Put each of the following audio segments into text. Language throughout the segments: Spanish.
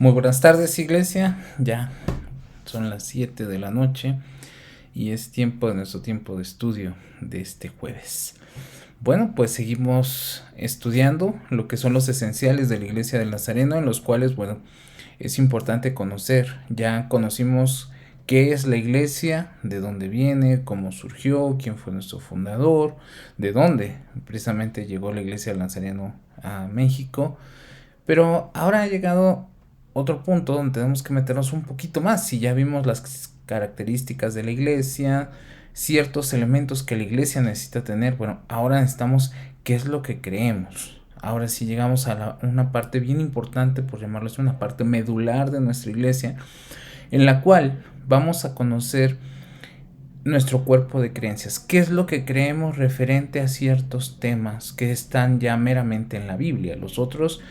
Muy buenas tardes, iglesia. Ya son las 7 de la noche y es tiempo de nuestro tiempo de estudio de este jueves. Bueno, pues seguimos estudiando lo que son los esenciales de la Iglesia del Nazareno, en los cuales, bueno, es importante conocer. Ya conocimos qué es la iglesia, de dónde viene, cómo surgió, quién fue nuestro fundador, de dónde precisamente llegó la Iglesia del Nazareno a México. Pero ahora ha llegado otro punto donde tenemos que meternos un poquito más. Si ya vimos las características de la iglesia, ciertos elementos que la iglesia necesita tener, bueno, ahora necesitamos qué es lo que creemos. Ahora sí llegamos a una parte bien importante, por llamarlo así, una parte medular de nuestra iglesia, en la cual vamos a conocer nuestro cuerpo de creencias. ¿Qué es lo que creemos referente a ciertos temas que están ya meramente en la Biblia? Los otros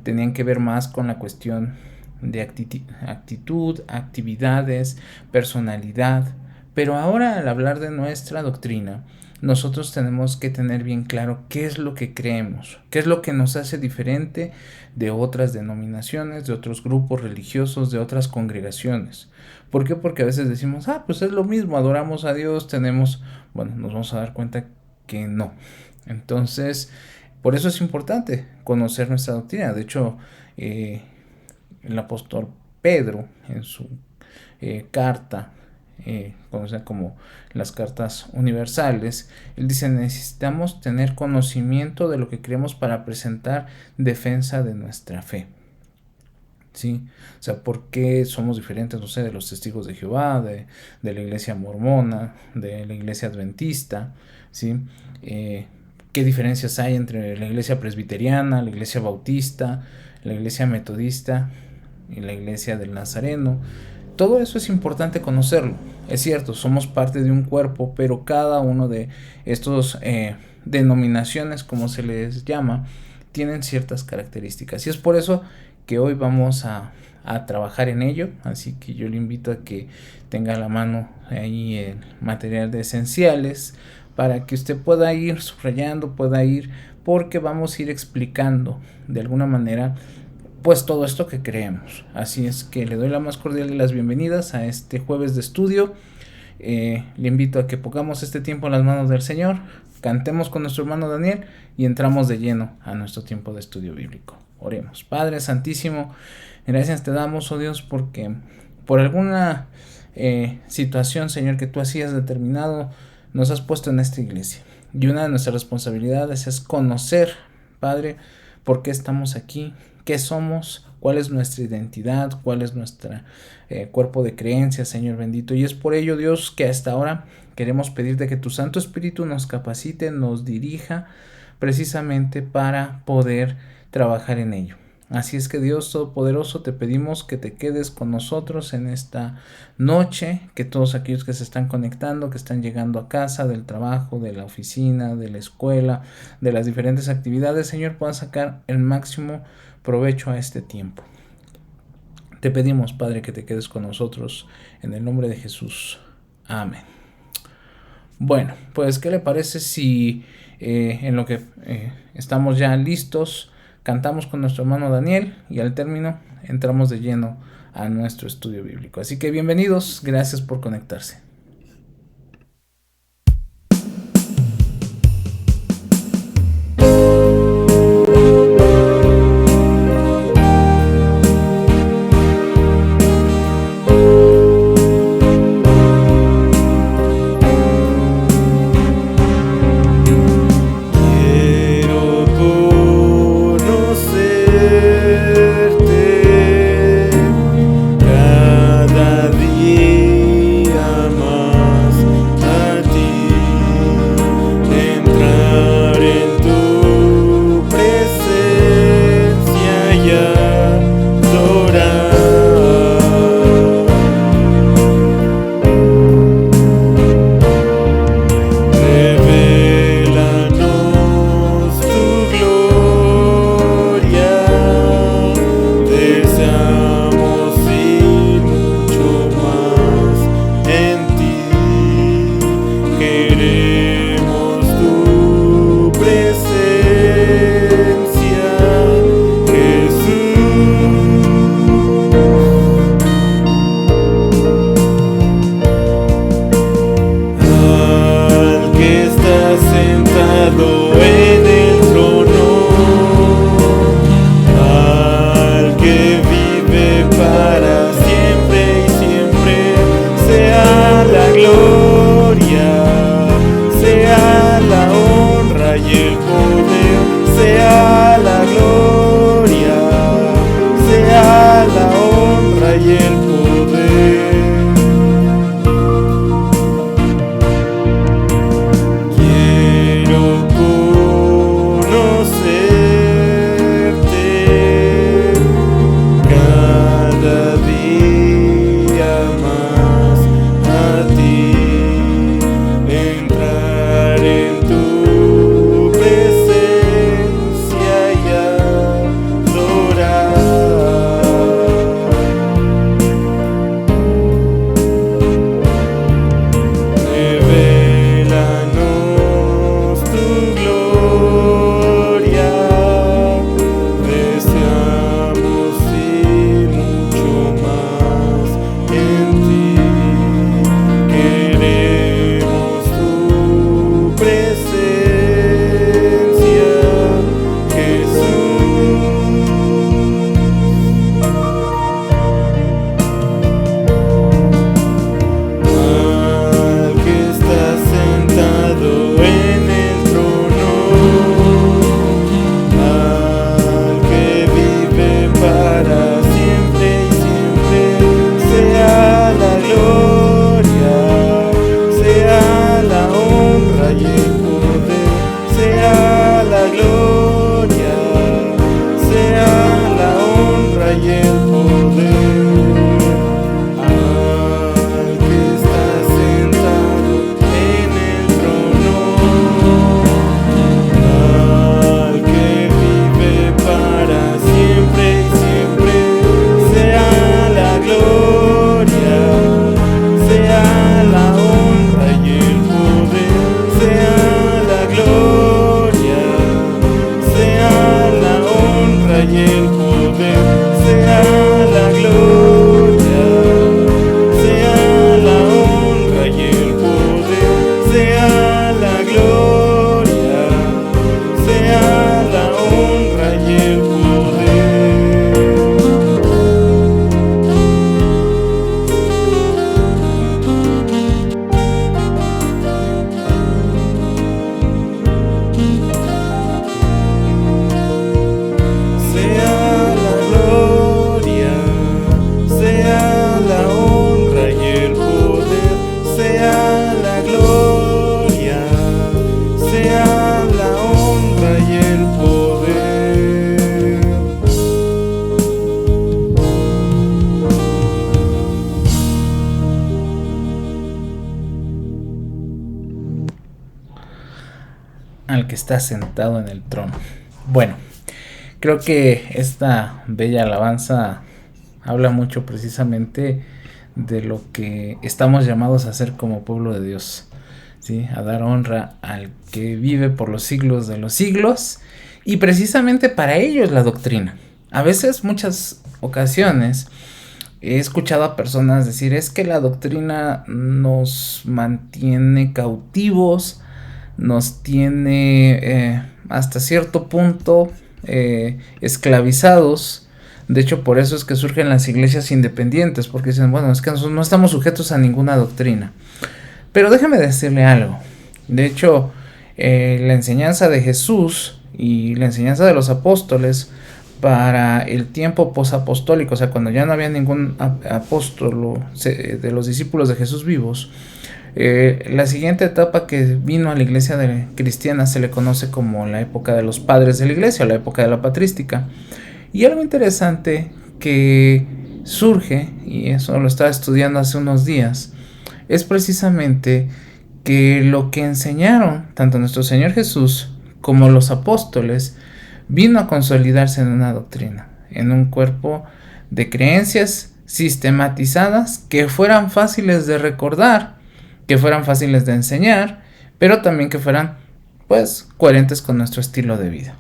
tenían que ver más con la cuestión de actitud, actividades, personalidad. Pero ahora, al hablar de nuestra doctrina, nosotros tenemos que tener bien claro qué es lo que creemos, qué es lo que nos hace diferente de otras denominaciones, de otros grupos religiosos, de otras congregaciones. ¿Por qué? Porque a veces decimos, pues es lo mismo, adoramos a Dios, nos vamos a dar cuenta que no. Entonces, por eso es importante conocer nuestra doctrina. De hecho, el apóstol Pedro, en su carta, conocida como las cartas universales, él dice: necesitamos tener conocimiento de lo que creemos para presentar defensa de nuestra fe. ¿Sí? O sea, ¿por qué somos diferentes, no sé, de los testigos de Jehová, de la iglesia mormona, de la iglesia adventista? ¿Sí? ¿Qué diferencias hay entre la iglesia presbiteriana, la iglesia bautista, la iglesia metodista y la iglesia del Nazareno? Todo eso es importante conocerlo. Es cierto, somos parte de un cuerpo, pero cada uno de estos denominaciones, como se les llama, tienen ciertas características. Y es por eso que hoy vamos a trabajar en ello. Así que yo le invito a que tenga a la mano ahí el material de esenciales para que usted pueda ir subrayando, porque vamos a ir explicando de alguna manera pues todo esto que creemos. Así es que le doy la más cordial de las bienvenidas a este jueves de estudio. Le invito a que pongamos este tiempo en las manos del Señor, cantemos con nuestro hermano Daniel y entramos de lleno a nuestro tiempo de estudio bíblico. Oremos. Padre Santísimo, gracias te damos, oh Dios, porque por alguna situación, Señor, que tú así has determinado, nos has puesto en esta iglesia. Y una de nuestras responsabilidades es conocer, Padre, por qué estamos aquí, qué somos, cuál es nuestra identidad, cuál es nuestro cuerpo de creencias, Señor bendito. Y es por ello, Dios, que hasta ahora queremos pedirte que tu Santo Espíritu nos capacite, nos dirija precisamente para poder trabajar en ello. Así es que, Dios Todopoderoso, te pedimos que te quedes con nosotros en esta noche, que todos aquellos que se están conectando, que están llegando a casa, del trabajo, de la oficina, de la escuela, de las diferentes actividades, Señor, puedan sacar el máximo provecho a este tiempo. Te pedimos, Padre, que te quedes con nosotros en el nombre de Jesús. Amén. Bueno, pues, ¿qué le parece si en lo que estamos ya listos, cantamos con nuestro hermano Daniel y al término entramos de lleno a nuestro estudio bíblico? Así que bienvenidos, gracias por conectarse. Cada día gloria, sea la honra y el poder, sea la gloria, sea la honra y el poder. Quiero conocerte cada día más a ti, entrar en tu presencia y adorar. Revélanos tu gloria, deseamos ir mucho más en ti, queremos tu presencia, Jesús. Al que está sentado en el trono, al que vive para siempre y siempre, sea la gloria, sea la honra y el poder, sea la gloria, sea la honra y el poder. Al que está sentado en el trono, al que vive para siempre y siempre, sea la gloria, sea la honra y el poder, sea la gloria, sea la honra y el poder, sea la gloria, sea la honra y el poder, sea la gloria, sea la honra y el poder. Sea la gloria, sea la honra y el poder, sea la gloria, sea la honra y el poder. Al que está sentado en el trono. Bueno, creo que esta bella alabanza habla mucho precisamente de lo que estamos llamados a hacer como pueblo de Dios, ¿sí? A dar honra al que vive por los siglos de los siglos, y precisamente para ello es la doctrina. A veces, muchas ocasiones, he escuchado a personas decir: es que la doctrina nos mantiene cautivos, nos tiene hasta cierto punto esclavizados. De hecho, por eso es que surgen las iglesias independientes, porque dicen: bueno, es que nosotros no estamos sujetos a ninguna doctrina. Pero déjeme decirle algo. De hecho, la enseñanza de Jesús y la enseñanza de los apóstoles para el tiempo posapostólico, o sea, cuando ya no había ningún apóstol de los discípulos de Jesús vivos, la siguiente etapa que vino a la iglesia cristiana se le conoce como la época de los padres de la iglesia, la época de la patrística. Y algo interesante que surge, y eso lo estaba estudiando hace unos días, es precisamente que lo que enseñaron tanto nuestro Señor Jesús como los apóstoles vino a consolidarse en una doctrina, en un cuerpo de creencias sistematizadas que fueran fáciles de recordar, que fueran fáciles de enseñar, pero también que fueran, pues, coherentes con nuestro estilo de vida.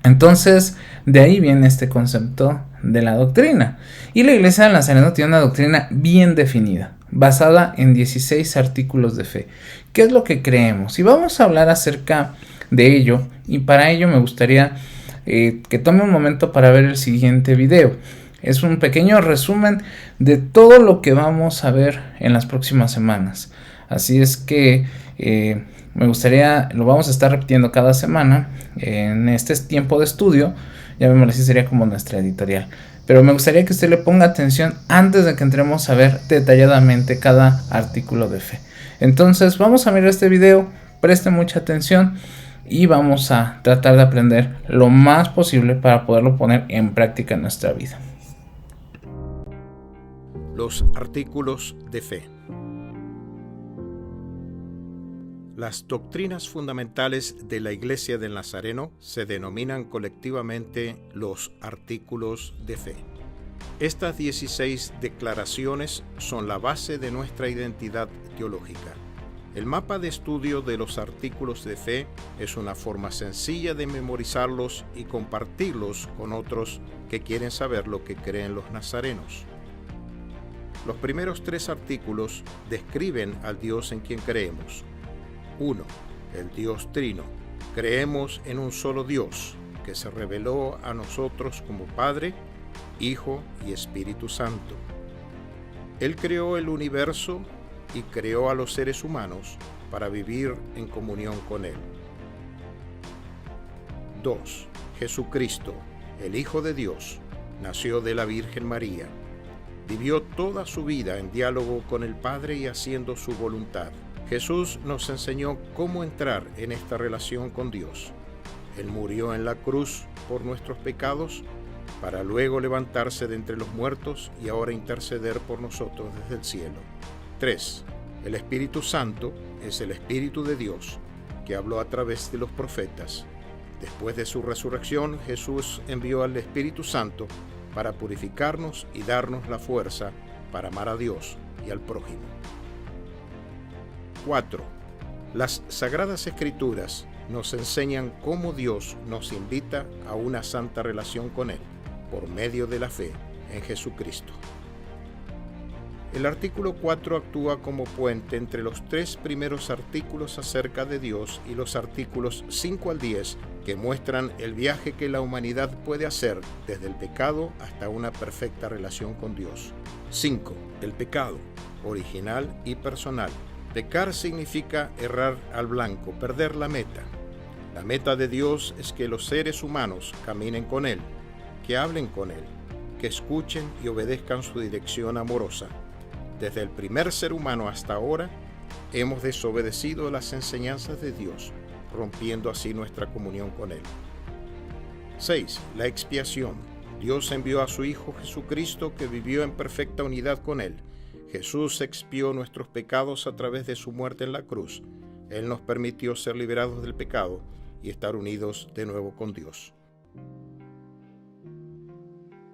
Entonces, de ahí viene este concepto de la doctrina. Y la Iglesia del Nazareno tiene una doctrina bien definida, basada en 16 artículos de fe. ¿Qué es lo que creemos? Y vamos a hablar acerca de ello, y para ello me gustaría que tome un momento para ver el siguiente video. Es un pequeño resumen de todo lo que vamos a ver en las próximas semanas. Así es que me gustaría, lo vamos a estar repitiendo cada semana en este tiempo de estudio. Ya me así sería como nuestra editorial. Pero me gustaría que usted le ponga atención antes de que entremos a ver detalladamente cada artículo de fe. Entonces vamos a mirar este video, preste mucha atención y vamos a tratar de aprender lo más posible para poderlo poner en práctica en nuestra vida. Los artículos de fe. Las doctrinas fundamentales de la Iglesia del Nazareno se denominan colectivamente los artículos de fe. Estas 16 declaraciones son la base de nuestra identidad teológica. El mapa de estudio de los artículos de fe es una forma sencilla de memorizarlos y compartirlos con otros que quieren saber lo que creen los nazarenos. Los primeros 3 artículos describen al Dios en quien creemos. 1. El Dios Trino. Creemos en un solo Dios, que se reveló a nosotros como Padre, Hijo y Espíritu Santo. Él creó el universo y creó a los seres humanos para vivir en comunión con Él. 2. Jesucristo, el Hijo de Dios, nació de la Virgen María. Vivió toda su vida en diálogo con el Padre y haciendo su voluntad. Jesús nos enseñó cómo entrar en esta relación con Dios. Él murió en la cruz por nuestros pecados, para luego levantarse de entre los muertos y ahora interceder por nosotros desde el cielo. 3. El Espíritu Santo es el Espíritu de Dios, que habló a través de los profetas. Después de su resurrección, Jesús envió al Espíritu Santo para purificarnos y darnos la fuerza para amar a Dios y al prójimo. 4. Las Sagradas Escrituras nos enseñan cómo Dios nos invita a una santa relación con Él, por medio de la fe en Jesucristo. El artículo 4 actúa como puente entre los 3 primeros artículos acerca de Dios y los artículos 5 al 10, que muestran el viaje que la humanidad puede hacer desde el pecado hasta una perfecta relación con Dios. 5. El pecado, original y personal. Pecar significa errar al blanco, perder la meta. La meta de Dios es que los seres humanos caminen con Él, que hablen con Él, que escuchen y obedezcan su dirección amorosa. Desde el primer ser humano hasta ahora, hemos desobedecido las enseñanzas de Dios, rompiendo así nuestra comunión con Él. 6. La expiación. Dios envió a su Hijo Jesucristo, que vivió en perfecta unidad con Él. Jesús expió nuestros pecados a través de su muerte en la cruz. Él nos permitió ser liberados del pecado y estar unidos de nuevo con Dios.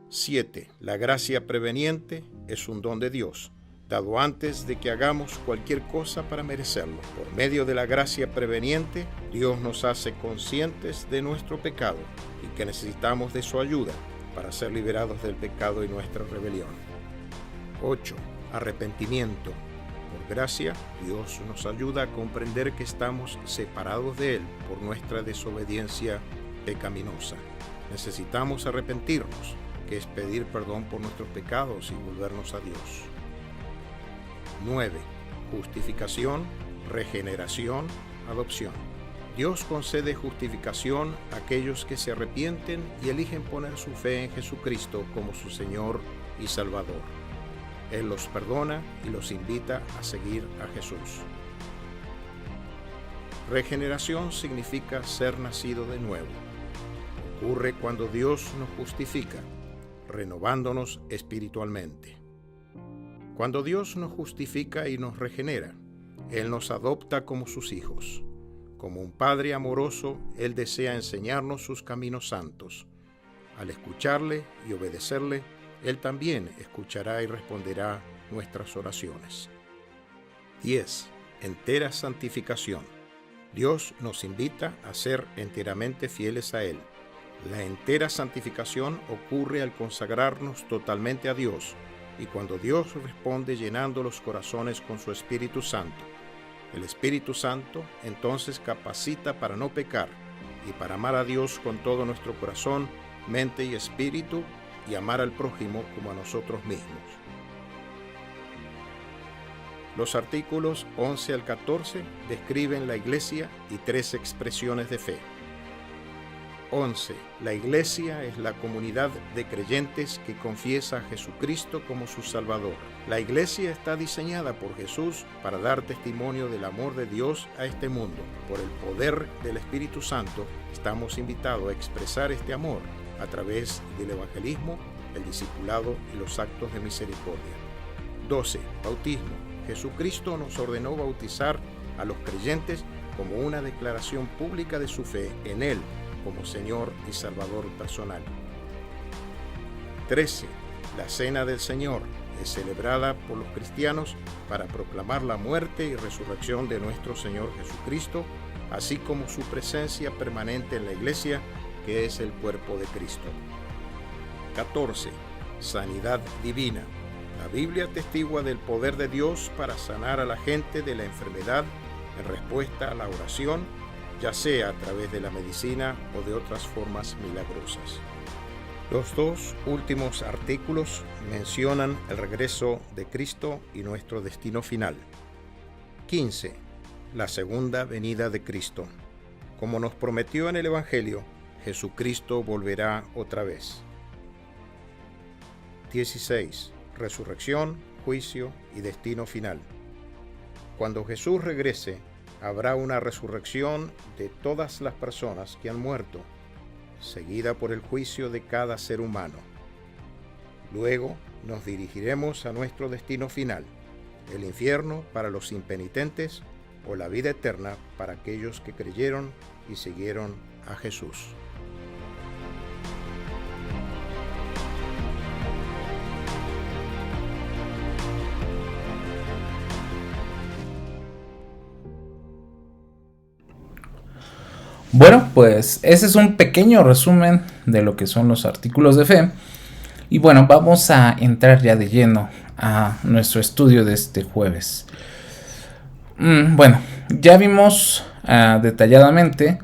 7. La gracia preveniente es un don de Dios, dado antes de que hagamos cualquier cosa para merecerlo. Por medio de la gracia preveniente, Dios nos hace conscientes de nuestro pecado y que necesitamos de su ayuda para ser liberados del pecado y nuestra rebelión. 8. Arrepentimiento. Por gracia, Dios nos ayuda a comprender que estamos separados de Él por nuestra desobediencia pecaminosa. Necesitamos arrepentirnos, que es pedir perdón por nuestros pecados y volvernos a Dios. 9. Justificación, regeneración, adopción. Dios concede justificación a aquellos que se arrepienten y eligen poner su fe en Jesucristo como su Señor y Salvador. Él los perdona y los invita a seguir a Jesús. Regeneración significa ser nacido de nuevo. Ocurre cuando Dios nos justifica, renovándonos espiritualmente. Cuando Dios nos justifica y nos regenera, Él nos adopta como sus hijos. Como un Padre amoroso, Él desea enseñarnos sus caminos santos. Al escucharle y obedecerle, Él también escuchará y responderá nuestras oraciones. 10. Entera santificación. Dios nos invita a ser enteramente fieles a Él. La entera santificación ocurre al consagrarnos totalmente a Dios y cuando Dios responde llenando los corazones con su Espíritu Santo. El Espíritu Santo entonces capacita para no pecar y para amar a Dios con todo nuestro corazón, mente y espíritu y amar al prójimo como a nosotros mismos. Los artículos 11 al 14 describen la Iglesia y 3 expresiones de fe. 11. La Iglesia es la comunidad de creyentes que confiesa a Jesucristo como su Salvador. La Iglesia está diseñada por Jesús para dar testimonio del amor de Dios a este mundo. Por el poder del Espíritu Santo, estamos invitados a expresar este amor a través del evangelismo, el discipulado y los actos de misericordia. 12. Bautismo. Jesucristo nos ordenó bautizar a los creyentes como una declaración pública de su fe en Él como Señor y Salvador personal. 13. La Cena del Señor es celebrada por los cristianos para proclamar la muerte y resurrección de nuestro Señor Jesucristo, así como su presencia permanente en la Iglesia, que es el cuerpo de Cristo. 14. Sanidad divina. La Biblia atestigua del poder de Dios para sanar a la gente de la enfermedad en respuesta a la oración, ya sea a través de la medicina o de otras formas milagrosas. Los 2 últimos artículos mencionan el regreso de Cristo y nuestro destino final. 15. La segunda venida de Cristo. Como nos prometió en el Evangelio, Jesucristo volverá otra vez. 16. Resurrección, juicio y destino final. Cuando Jesús regrese, habrá una resurrección de todas las personas que han muerto, seguida por el juicio de cada ser humano. Luego nos dirigiremos a nuestro destino final, el infierno para los impenitentes o la vida eterna para aquellos que creyeron y siguieron a Jesús. Bueno, pues ese es un pequeño resumen de lo que son los artículos de fe. Y bueno, vamos a entrar ya de lleno a nuestro estudio de este jueves. Bueno, ya vimos detalladamente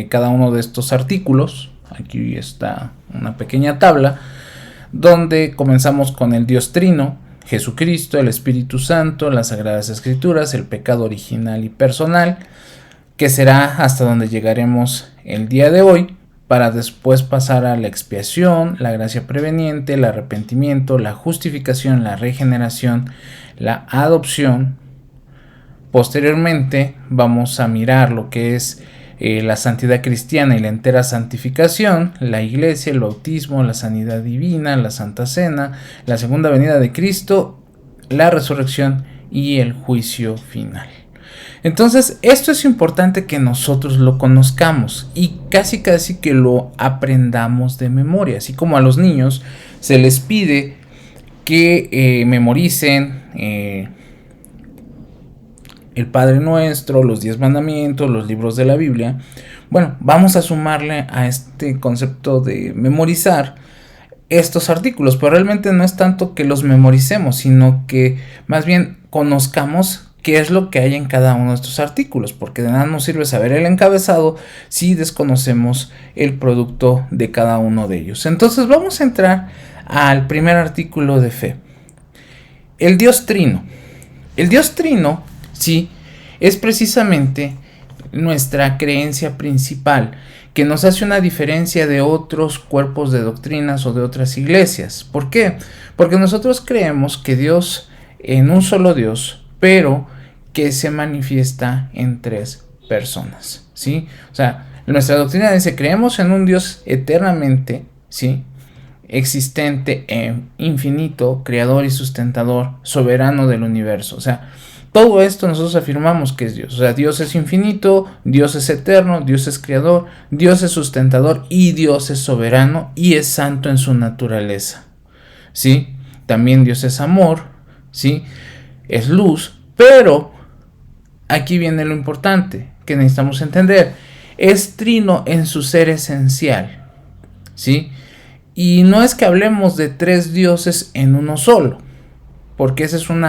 cada uno de estos artículos. Aquí está una pequeña tabla donde comenzamos con el Dios Trino, Jesucristo, el Espíritu Santo, las Sagradas Escrituras, el pecado original y personal, que será hasta donde llegaremos el día de hoy, para después pasar a la expiación, la gracia preveniente, el arrepentimiento, la justificación, la regeneración, la adopción. Posteriormente vamos a mirar lo que es la santidad cristiana y la entera santificación, la iglesia, el bautismo, la sanidad divina, la Santa Cena, la segunda venida de Cristo, la resurrección y el juicio final. Entonces, esto es importante que nosotros lo conozcamos y casi que lo aprendamos de memoria. Así como a los niños se les pide que memoricen el Padre Nuestro, los 10 mandamientos, los libros de la Biblia. Bueno, vamos a sumarle a este concepto de memorizar estos artículos, pero realmente no es tanto que los memoricemos, sino que más bien conozcamos qué es lo que hay en cada uno de estos artículos, porque de nada nos sirve saber el encabezado si desconocemos el producto de cada uno de ellos. Entonces vamos a entrar al primer artículo de fe. El Dios Trino. El Dios Trino, sí, es precisamente nuestra creencia principal, que nos hace una diferencia de otros cuerpos de doctrinas o de otras iglesias. ¿Por qué? Porque nosotros creemos que Dios, en un solo Dios, pero que se manifiesta en 3 personas, ¿sí? O sea, nuestra doctrina dice, creemos en un Dios eternamente, ¿sí?, existente e infinito, creador y sustentador, soberano del universo. O sea, todo esto nosotros afirmamos que es Dios. O sea, Dios es infinito, Dios es eterno, Dios es creador, Dios es sustentador y Dios es soberano y es santo en su naturaleza, ¿sí? También Dios es amor, ¿sí?, es luz, pero aquí viene lo importante que necesitamos entender. Es trino en su ser esencial, ¿sí? Y no es que hablemos de 3 dioses en uno solo, porque ese es un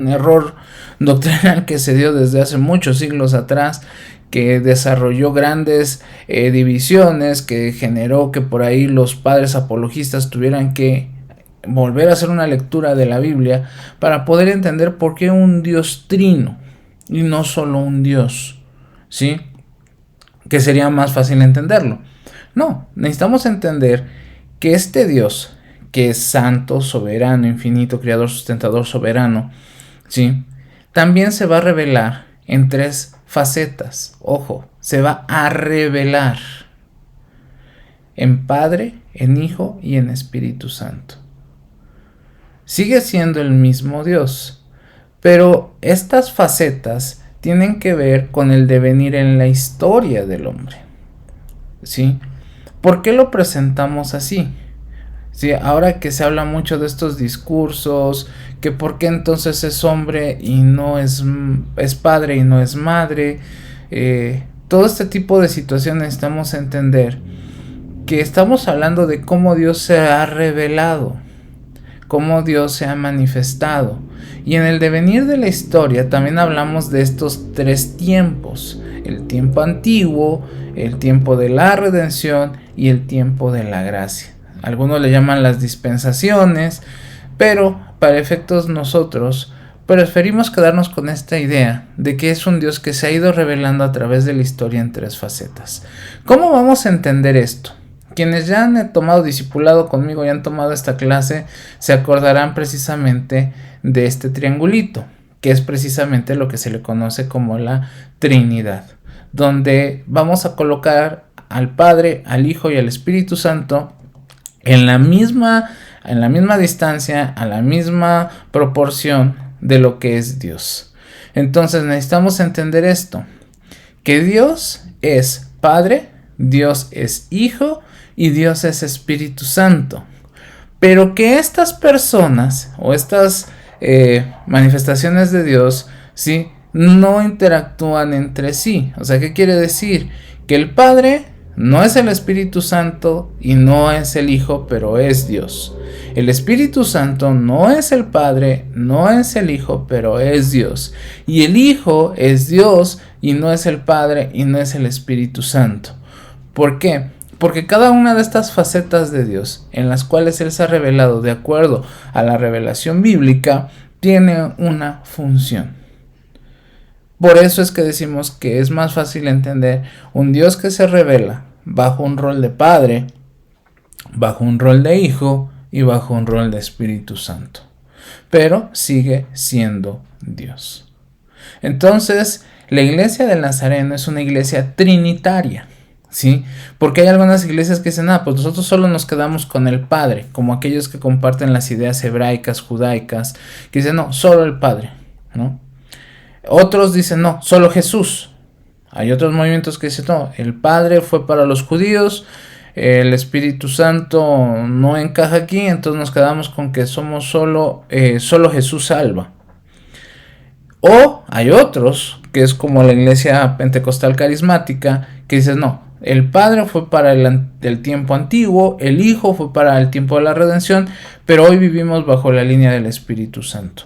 error doctrinal que se dio desde hace muchos siglos atrás, que desarrolló grandes divisiones, que generó que por ahí los padres apologistas tuvieran que volver a hacer una lectura de la Biblia para poder entender por qué un Dios trino y no solo un Dios, ¿sí? Que sería más fácil entenderlo. No, necesitamos entender que este Dios, que es santo, soberano, infinito, creador, sustentador, soberano, ¿sí? También se va a revelar en 3 facetas. Ojo, se va a revelar en Padre, en Hijo y en Espíritu Santo. Sigue siendo el mismo Dios, pero estas facetas tienen que ver con el devenir en la historia del hombre, ¿sí? ¿Por qué lo presentamos así? Sí, ahora que se habla mucho de estos discursos, que por qué entonces es hombre y no es padre y no es madre, todo este tipo de situaciones necesitamos entender que estamos hablando de cómo Dios se ha revelado, cómo Dios se ha manifestado. Y en el devenir de la historia también hablamos de estos 3 tiempos: el tiempo antiguo, el tiempo de la redención y el tiempo de la gracia. Algunos le llaman las dispensaciones, pero para efectos nosotros preferimos quedarnos con esta idea de que es un Dios que se ha ido revelando a través de la historia en 3 facetas. ¿Cómo vamos a entender esto? Quienes ya han tomado discipulado conmigo y han tomado esta clase se acordarán precisamente de este triangulito, que es precisamente lo que se le conoce como la Trinidad, donde vamos a colocar al Padre, al Hijo y al Espíritu Santo en la misma distancia, a la misma proporción de lo que es Dios. Entonces necesitamos entender esto, que Dios es Padre, Dios es Hijo y Dios es Espíritu Santo, pero que estas personas o estas manifestaciones de Dios, ¿sí?, no interactúan entre sí. O sea, ¿qué quiere decir? Que el Padre no es el Espíritu Santo y no es el Hijo, pero es Dios. El Espíritu Santo no es el Padre, no es el Hijo, pero es Dios. Y el Hijo es Dios y no es el Padre y no es el Espíritu Santo. ¿Por qué? Porque cada una de estas facetas de Dios, en las cuales Él se ha revelado de acuerdo a la revelación bíblica, tiene una función. Por eso es que decimos que es más fácil entender un Dios que se revela bajo un rol de Padre, bajo un rol de Hijo y bajo un rol de Espíritu Santo. Pero sigue siendo Dios. Entonces, la iglesia del Nazareno es una iglesia trinitaria, ¿sí? Porque hay algunas iglesias que dicen, pues nosotros solo nos quedamos con el Padre, como aquellos que comparten las ideas hebraicas, judaicas, que dicen, no, solo el Padre, ¿no? Otros dicen, no, solo Jesús. Hay otros movimientos que dicen, no, el Padre fue para los judíos, el Espíritu Santo no encaja aquí, entonces nos quedamos con que somos solo Jesús salva. O hay otros, que es como la iglesia pentecostal carismática, que dicen, no, el Padre fue para el tiempo antiguo, el Hijo fue para el tiempo de la redención, pero hoy vivimos bajo la línea del Espíritu Santo.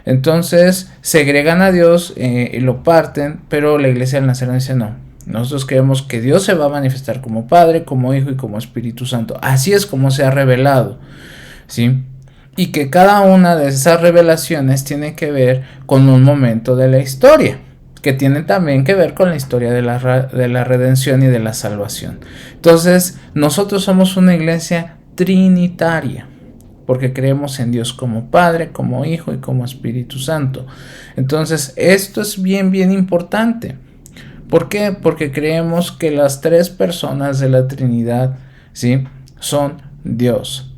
Entonces segregan a Dios y lo parten, pero la iglesia del Nazareno dice no. Nosotros creemos que Dios se va a manifestar como Padre, como Hijo y como Espíritu Santo. Así es como se ha revelado, ¿sí? Y que cada una de esas revelaciones tiene que ver con un momento de la historia, que tiene también que ver con la historia de la redención y de la salvación. Entonces, nosotros somos una iglesia trinitaria, porque creemos en Dios como Padre, como Hijo y como Espíritu Santo. Entonces, esto es bien importante. ¿Por qué? Porque creemos que las 3 personas de la Trinidad, ¿sí?, son Dios.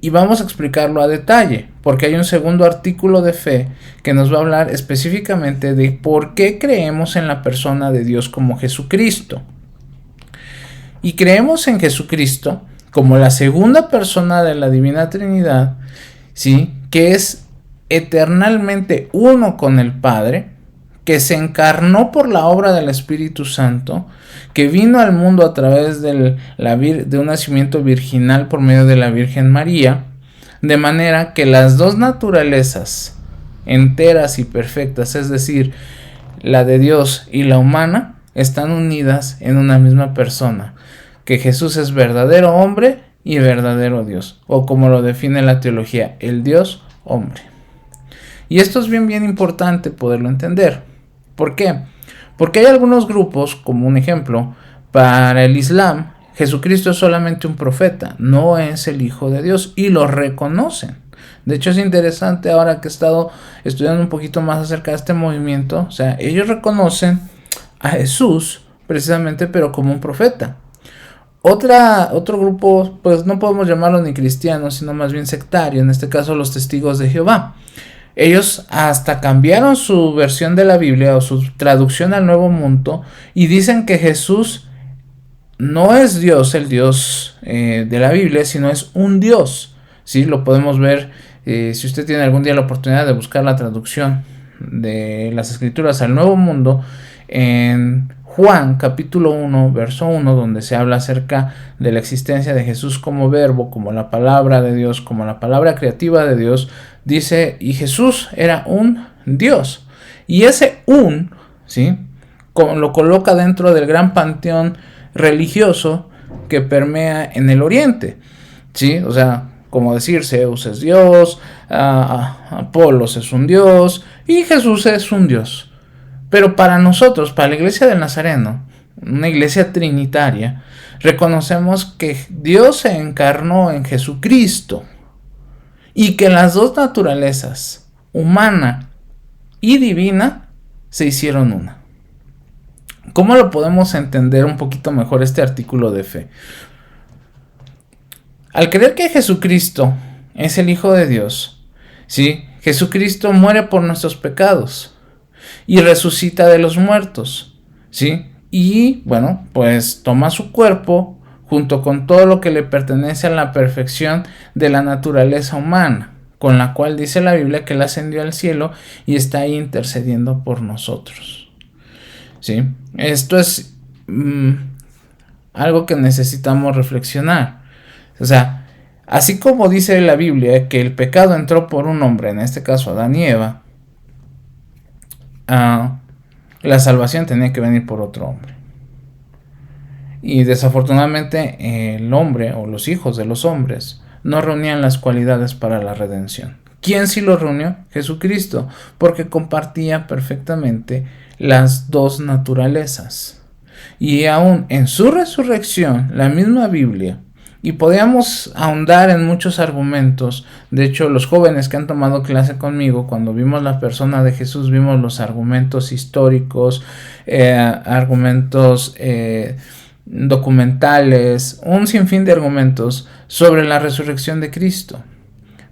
Y vamos a explicarlo a detalle, porque hay un segundo artículo de fe que nos va a hablar específicamente de por qué creemos en la persona de Dios como Jesucristo. Y creemos en Jesucristo como la segunda persona de la Divina Trinidad, ¿sí?, que es eternalmente uno con el Padre, que se encarnó por la obra del Espíritu Santo, que vino al mundo a través de un nacimiento virginal por medio de la Virgen María, de manera que las 2 naturalezas enteras y perfectas, es decir, la de Dios y la humana, están unidas en una misma persona, que Jesús es verdadero hombre y verdadero Dios, o como lo define la teología, el Dios hombre. Y esto es bien importante poderlo entender. ¿Por qué? Porque hay algunos grupos, como un ejemplo, para el Islam, Jesucristo es solamente un profeta, no es el Hijo de Dios, y lo reconocen. De hecho, es interesante ahora que he estado estudiando un poquito más acerca de este movimiento. O sea, ellos reconocen a Jesús precisamente, pero como un profeta. Otro grupo, pues no podemos llamarlo ni cristiano, sino más bien sectario, en este caso los Testigos de Jehová. Ellos hasta cambiaron su versión de la Biblia o su traducción al Nuevo Mundo y dicen que Jesús no es Dios, el Dios de la Biblia, sino es un Dios. ¿Sí? Lo podemos ver si usted tiene algún día la oportunidad de buscar la traducción de las Escrituras al Nuevo Mundo en Juan capítulo 1 verso 1, donde se habla acerca de la existencia de Jesús como verbo, como la palabra de Dios, como la palabra creativa de Dios. Dice, y Jesús era un Dios. Y ese ¿sí? Lo coloca dentro del gran panteón religioso que permea en el Oriente, ¿sí? O sea, como decir, Zeus es Dios, Apolos es un Dios y Jesús es un Dios. Pero para nosotros, para la iglesia del Nazareno, una iglesia trinitaria, reconocemos que Dios se encarnó en Jesucristo y que las dos naturalezas, humana y divina, se hicieron una. ¿Cómo lo podemos entender un poquito mejor este artículo de fe? Al creer que Jesucristo es el Hijo de Dios, ¿sí? Jesucristo muere por nuestros pecados y resucita de los muertos, ¿sí? Y bueno, pues toma su cuerpo junto con todo lo que le pertenece a la perfección de la naturaleza humana, con la cual dice la Biblia que él ascendió al cielo y está ahí intercediendo por nosotros, ¿sí? Esto es algo que necesitamos reflexionar. O sea, así como dice la Biblia que el pecado entró por un hombre, en este caso Adán y Eva, la salvación tenía que venir por otro hombre. Y desafortunadamente el hombre o los hijos de los hombres no reunían las cualidades para la redención. ¿Quién sí lo reunió? Jesucristo, porque compartía perfectamente las dos naturalezas. Y aún en su resurrección, la misma Biblia, y podíamos ahondar en muchos argumentos. De hecho, los jóvenes que han tomado clase conmigo, cuando vimos la persona de Jesús, vimos los argumentos históricos, argumentos documentales, un sinfín de argumentos sobre la resurrección de Cristo.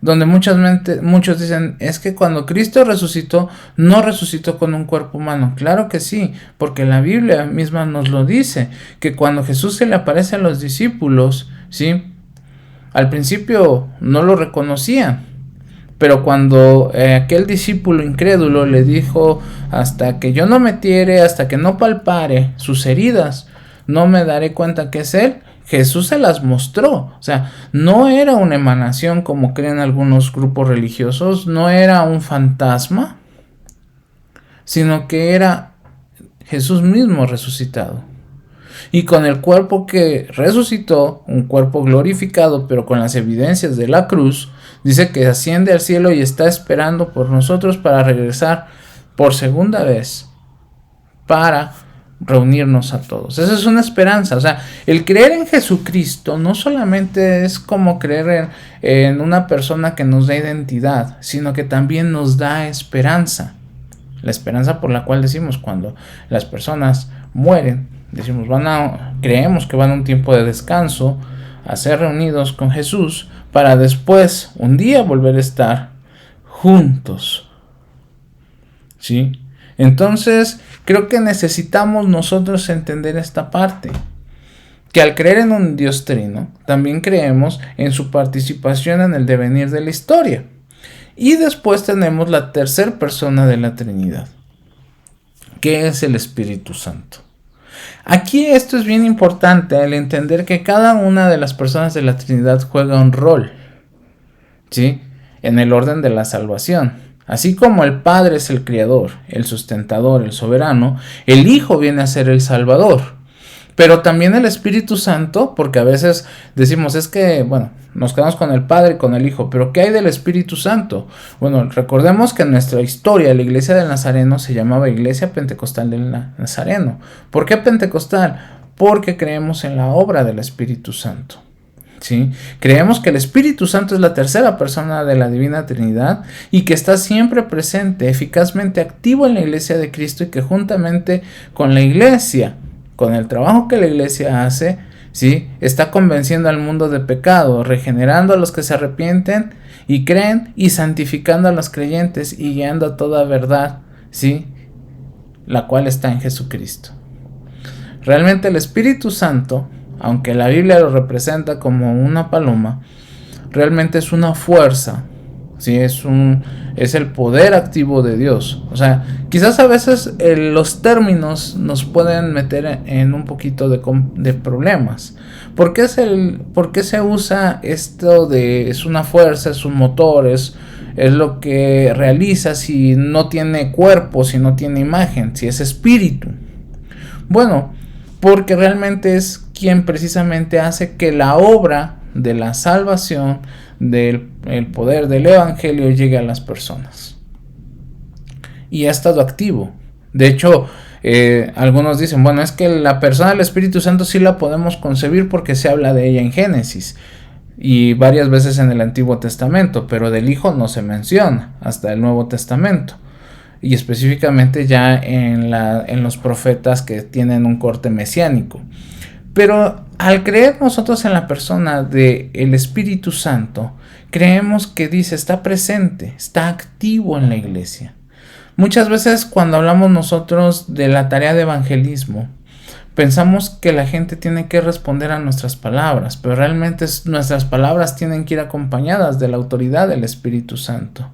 Donde muchos dicen, es que cuando Cristo resucitó, no resucitó con un cuerpo humano. Claro que sí, porque la Biblia misma nos lo dice, que cuando Jesús se le aparece a los discípulos, ¿sí? Al principio no lo reconocían, pero cuando aquel discípulo incrédulo le dijo, hasta que yo no metiere, hasta que no palpare sus heridas, no me daré cuenta que es él. Jesús se las mostró. O sea, no era una emanación como creen algunos grupos religiosos, no era un fantasma, sino que era Jesús mismo resucitado. Y con el cuerpo que resucitó, un cuerpo glorificado, pero con las evidencias de la cruz, dice que asciende al cielo y está esperando por nosotros para regresar por segunda vez, para reunirnos a todos. Esa es una esperanza. O sea, el creer en Jesucristo no solamente es como creer en una persona que nos da identidad, sino que también nos da esperanza. La esperanza por la cual decimos cuando las personas mueren, decimos creemos que van a un tiempo de descanso, a ser reunidos con Jesús, para después un día volver a estar juntos. ¿Sí? Entonces, creo que necesitamos nosotros entender esta parte, que al creer en un Dios trino, también creemos en su participación en el devenir de la historia. Y después tenemos la tercera persona de la Trinidad, que es el Espíritu Santo. Aquí esto es bien importante, el entender que cada una de las personas de la Trinidad juega un rol, ¿sí? En el orden de la salvación. Así como el Padre es el Creador, el sustentador, el soberano, el Hijo viene a ser el Salvador. Pero también el Espíritu Santo, porque a veces decimos, es que, bueno, nos quedamos con el Padre y con el Hijo, pero ¿qué hay del Espíritu Santo? Bueno, recordemos que en nuestra historia la iglesia del Nazareno se llamaba Iglesia Pentecostal del Nazareno. ¿Por qué Pentecostal? Porque creemos en la obra del Espíritu Santo. ¿Sí? Creemos que el Espíritu Santo es la tercera persona de la Divina Trinidad y que está siempre presente, eficazmente activo en la iglesia de Cristo, y que juntamente con la iglesia, con el trabajo que la iglesia hace, ¿sí?, está convenciendo al mundo de pecado, regenerando a los que se arrepienten y creen, y santificando a los creyentes y guiando a toda verdad, ¿sí?, la cual está en Jesucristo. Realmente el Espíritu Santo, aunque la Biblia lo representa como una paloma, realmente es una fuerza, ¿sí? Es el poder activo de Dios. O sea, quizás a veces los términos nos pueden meter en un poquito de problemas. ¿Por qué se usa esto de es una fuerza, es un motor, es lo que realiza si no tiene cuerpo, si no tiene imagen, si es espíritu? Bueno, porque realmente es quien precisamente hace que la obra de la salvación, del poder del evangelio, llegue a las personas. Y ha estado activo. De hecho, algunos dicen, bueno, es que la persona del Espíritu Santo sí la podemos concebir porque se habla de ella en Génesis y varias veces en el Antiguo Testamento, pero del Hijo no se menciona hasta el Nuevo Testamento, y específicamente ya en los profetas que tienen un corte mesiánico. Pero al creer nosotros en la persona del Espíritu Santo, creemos que dice, está presente, está activo en la iglesia. Muchas veces cuando hablamos nosotros de la tarea de evangelismo, pensamos que la gente tiene que responder a nuestras palabras, pero realmente nuestras palabras tienen que ir acompañadas de la autoridad del Espíritu Santo.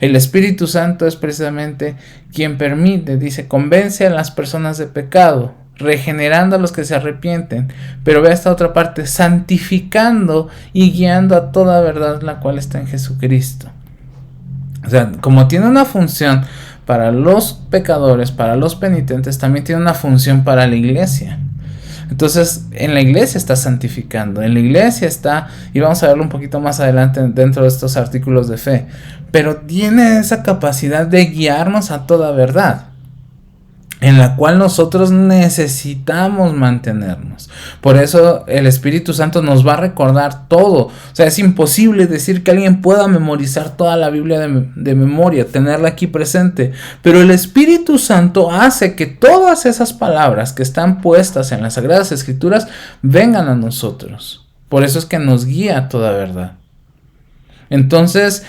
El Espíritu Santo es precisamente quien permite, dice, convence a las personas de pecado, regenerando a los que se arrepienten, pero ve esta otra parte, santificando y guiando a toda verdad, la cual está en Jesucristo. O sea, como tiene una función para los pecadores, para los penitentes, también tiene una función para la iglesia. Entonces, en la iglesia está santificando, en la iglesia está, y vamos a verlo un poquito más adelante dentro de estos artículos de fe, pero tiene esa capacidad de guiarnos a toda verdad, en la cual nosotros necesitamos mantenernos. Por eso el Espíritu Santo nos va a recordar todo. O sea, es imposible decir que alguien pueda memorizar toda la Biblia de memoria, tenerla aquí presente. Pero el Espíritu Santo hace que todas esas palabras que están puestas en las Sagradas Escrituras vengan a nosotros. Por eso es que nos guía a toda verdad. Entonces,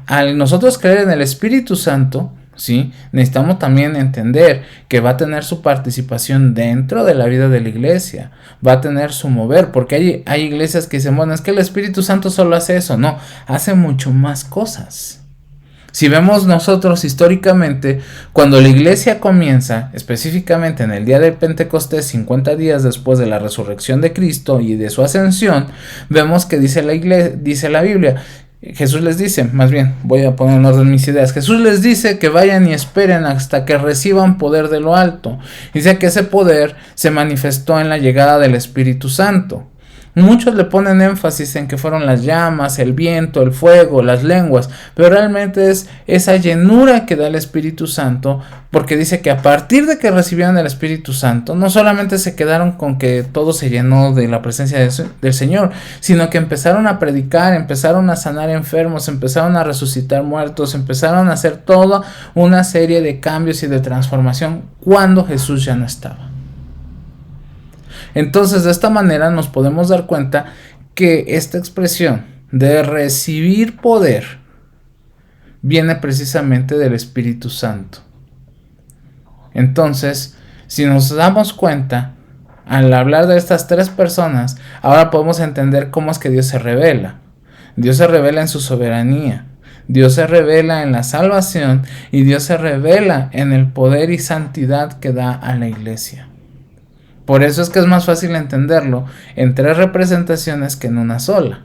al nosotros creer en el Espíritu Santo, ¿sí?, necesitamos también entender que va a tener su participación dentro de la vida de la iglesia, va a tener su mover, porque hay iglesias que dicen, bueno, es que el Espíritu Santo solo hace eso. No, hace mucho más cosas. Si vemos nosotros históricamente, cuando la iglesia comienza, específicamente en el día de Pentecostés, 50 días después de la resurrección de Cristo y de su ascensión, vemos que dice la Biblia, Jesús les dice, más bien, voy a poner en orden mis ideas. Jesús les dice que vayan y esperen hasta que reciban poder de lo alto. Dice que ese poder se manifestó en la llegada del Espíritu Santo. Muchos le ponen énfasis en que fueron las llamas, el viento, el fuego, las lenguas, pero realmente es esa llenura que da el Espíritu Santo, porque dice que a partir de que recibieron el Espíritu Santo, no solamente se quedaron con que todo se llenó de la presencia del Señor, sino que empezaron a predicar, empezaron a sanar enfermos, empezaron a resucitar muertos, empezaron a hacer toda una serie de cambios y de transformación cuando Jesús ya no estaba. Entonces, de esta manera nos podemos dar cuenta que esta expresión de recibir poder viene precisamente del Espíritu Santo. Entonces, si nos damos cuenta, al hablar de estas tres personas, ahora podemos entender cómo es que Dios se revela. Dios se revela en su soberanía, Dios se revela en la salvación y Dios se revela en el poder y santidad que da a la iglesia. Por eso es que es más fácil entenderlo en tres representaciones que en una sola.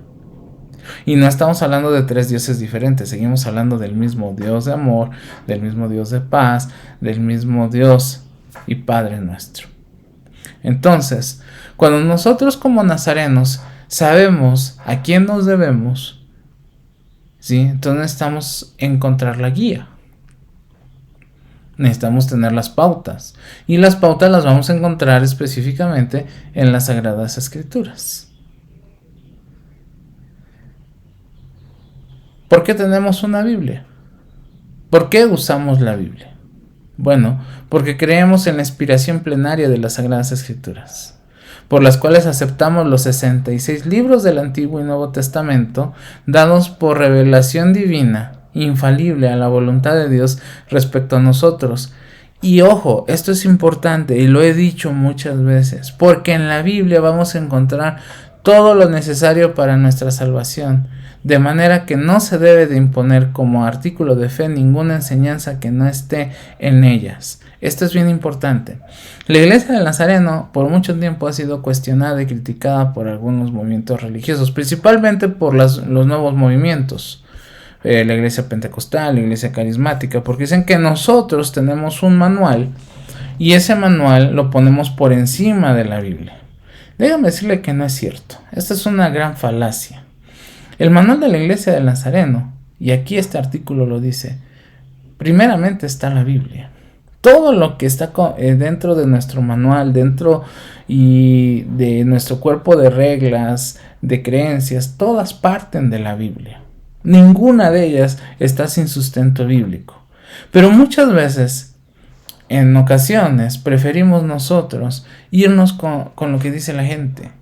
Y no estamos hablando de tres dioses diferentes, seguimos hablando del mismo Dios de amor, del mismo Dios de paz, del mismo Dios y Padre nuestro. Entonces, cuando nosotros como nazarenos sabemos a quién nos debemos, ¿sí? Entonces necesitamos encontrar la guía. Necesitamos tener las pautas. Y las pautas las vamos a encontrar específicamente en las Sagradas Escrituras. ¿Por qué tenemos una Biblia? ¿Por qué usamos la Biblia? Bueno, porque creemos en la inspiración plenaria de las Sagradas Escrituras, por las cuales aceptamos los 66 libros del Antiguo y Nuevo Testamento, dados por revelación divina, infalible a la voluntad de Dios respecto a nosotros. Y ojo, esto es importante y lo he dicho muchas veces, porque en la Biblia vamos a encontrar todo lo necesario para nuestra salvación, de manera que no se debe de imponer como artículo de fe ninguna enseñanza que no esté en ellas. Esto es bien importante. La Iglesia del Nazareno por mucho tiempo ha sido cuestionada y criticada por algunos movimientos religiosos, principalmente por los nuevos movimientos. La Iglesia Pentecostal, la Iglesia Carismática, porque dicen que nosotros tenemos un manual y ese manual lo ponemos por encima de la Biblia. Déjame decirle que no es cierto. Esta es una gran falacia. El manual de la Iglesia del Nazareno, y aquí este artículo lo dice, primeramente está la Biblia. Todo lo que está dentro de nuestro manual, dentro y de nuestro cuerpo de reglas, de creencias, todas parten de la Biblia. Ninguna de ellas está sin sustento bíblico. Pero muchas veces, en ocasiones, preferimos nosotros irnos con lo que dice la gente.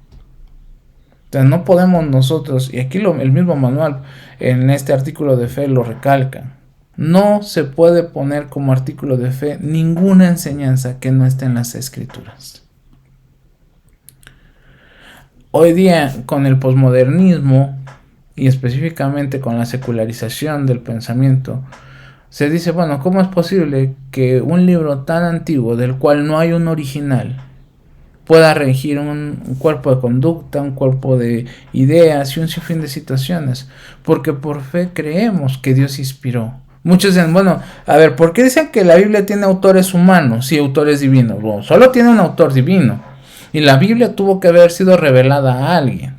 O sea, no podemos nosotros, y aquí el mismo manual en este artículo de fe lo recalca, no se puede poner como artículo de fe ninguna enseñanza que no esté en las Escrituras. Hoy día, con el posmodernismo y específicamente con la secularización del pensamiento, se dice, bueno, ¿cómo es posible que un libro tan antiguo del cual no hay un original pueda regir un cuerpo de conducta, un cuerpo de ideas y un sinfín de situaciones? Porque por fe creemos que Dios inspiró. Muchos dicen, bueno, a ver, ¿por qué dicen que la Biblia tiene autores humanos y autores divinos? Bueno, solo tiene un autor divino. Y la Biblia tuvo que haber sido revelada a alguien.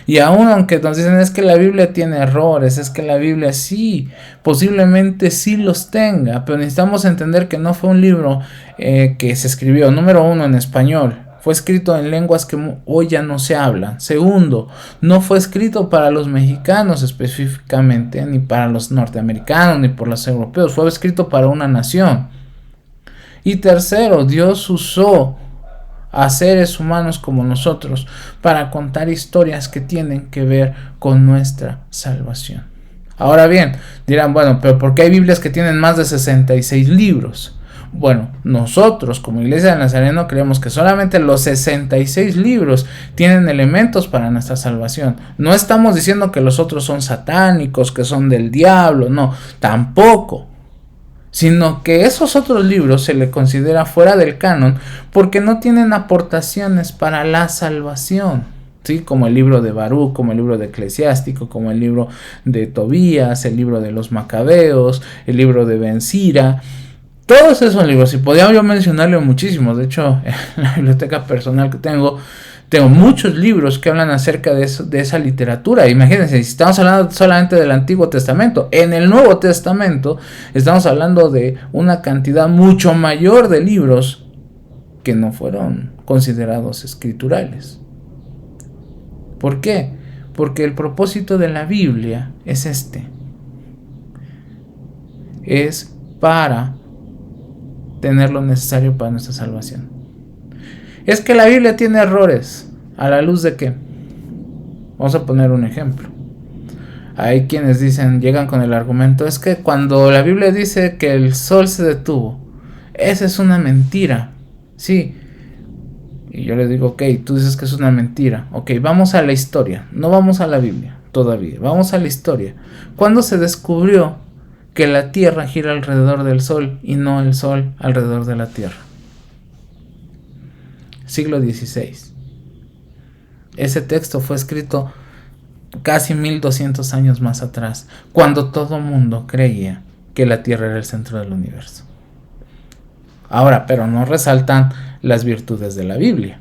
Y aún aunque nos dicen es que la Biblia tiene errores, es que la Biblia sí, posiblemente sí los tenga, pero necesitamos entender que no fue un libro que se escribió, número uno, en español. Fue escrito en lenguas que hoy ya no se hablan. Segundo, no fue escrito para los mexicanos específicamente, ni para los norteamericanos, ni por los europeos. Fue escrito para una nación. Y tercero, Dios usó a seres humanos como nosotros para contar historias que tienen que ver con nuestra salvación. Ahora bien, dirán, bueno, pero ¿por qué hay Biblias que tienen más de 66 libros? Bueno, nosotros como Iglesia del Nazareno creemos que solamente los 66 libros tienen elementos para nuestra salvación. No estamos diciendo que los otros son satánicos, que son del diablo, no, tampoco. Sino que esos otros libros se le considera fuera del canon porque no tienen aportaciones para la salvación, ¿sí? Como el libro de Baruch, como el libro de Eclesiástico, como el libro de Tobías, el libro de los Macabeos, el libro de Ben Sira. Todos esos libros, y podría yo mencionarle muchísimos. De hecho, en la biblioteca personal que tengo muchos libros que hablan acerca de esa literatura. Imagínense, si estamos hablando solamente del Antiguo Testamento, en el Nuevo Testamento estamos hablando de una cantidad mucho mayor de libros que no fueron considerados escriturales. ¿Por qué? Porque el propósito de la Biblia es es para tener lo necesario para nuestra salvación. Es que la Biblia tiene errores. ¿A la luz de qué? Vamos a poner un ejemplo. Hay quienes llegan con el argumento, es que cuando la Biblia dice que el sol se detuvo, esa es una mentira. Sí. Y yo les digo, ok, tú dices que es una mentira. Ok, vamos a la historia. No vamos a la Biblia todavía. Vamos a la historia. ¿Cuándo se descubrió que la Tierra gira alrededor del Sol y no el Sol alrededor de la Tierra? Siglo XVI. Ese texto fue escrito casi 1200 años más atrás, cuando todo mundo creía que la Tierra era el centro del universo. Ahora, pero no resaltan las virtudes de la Biblia.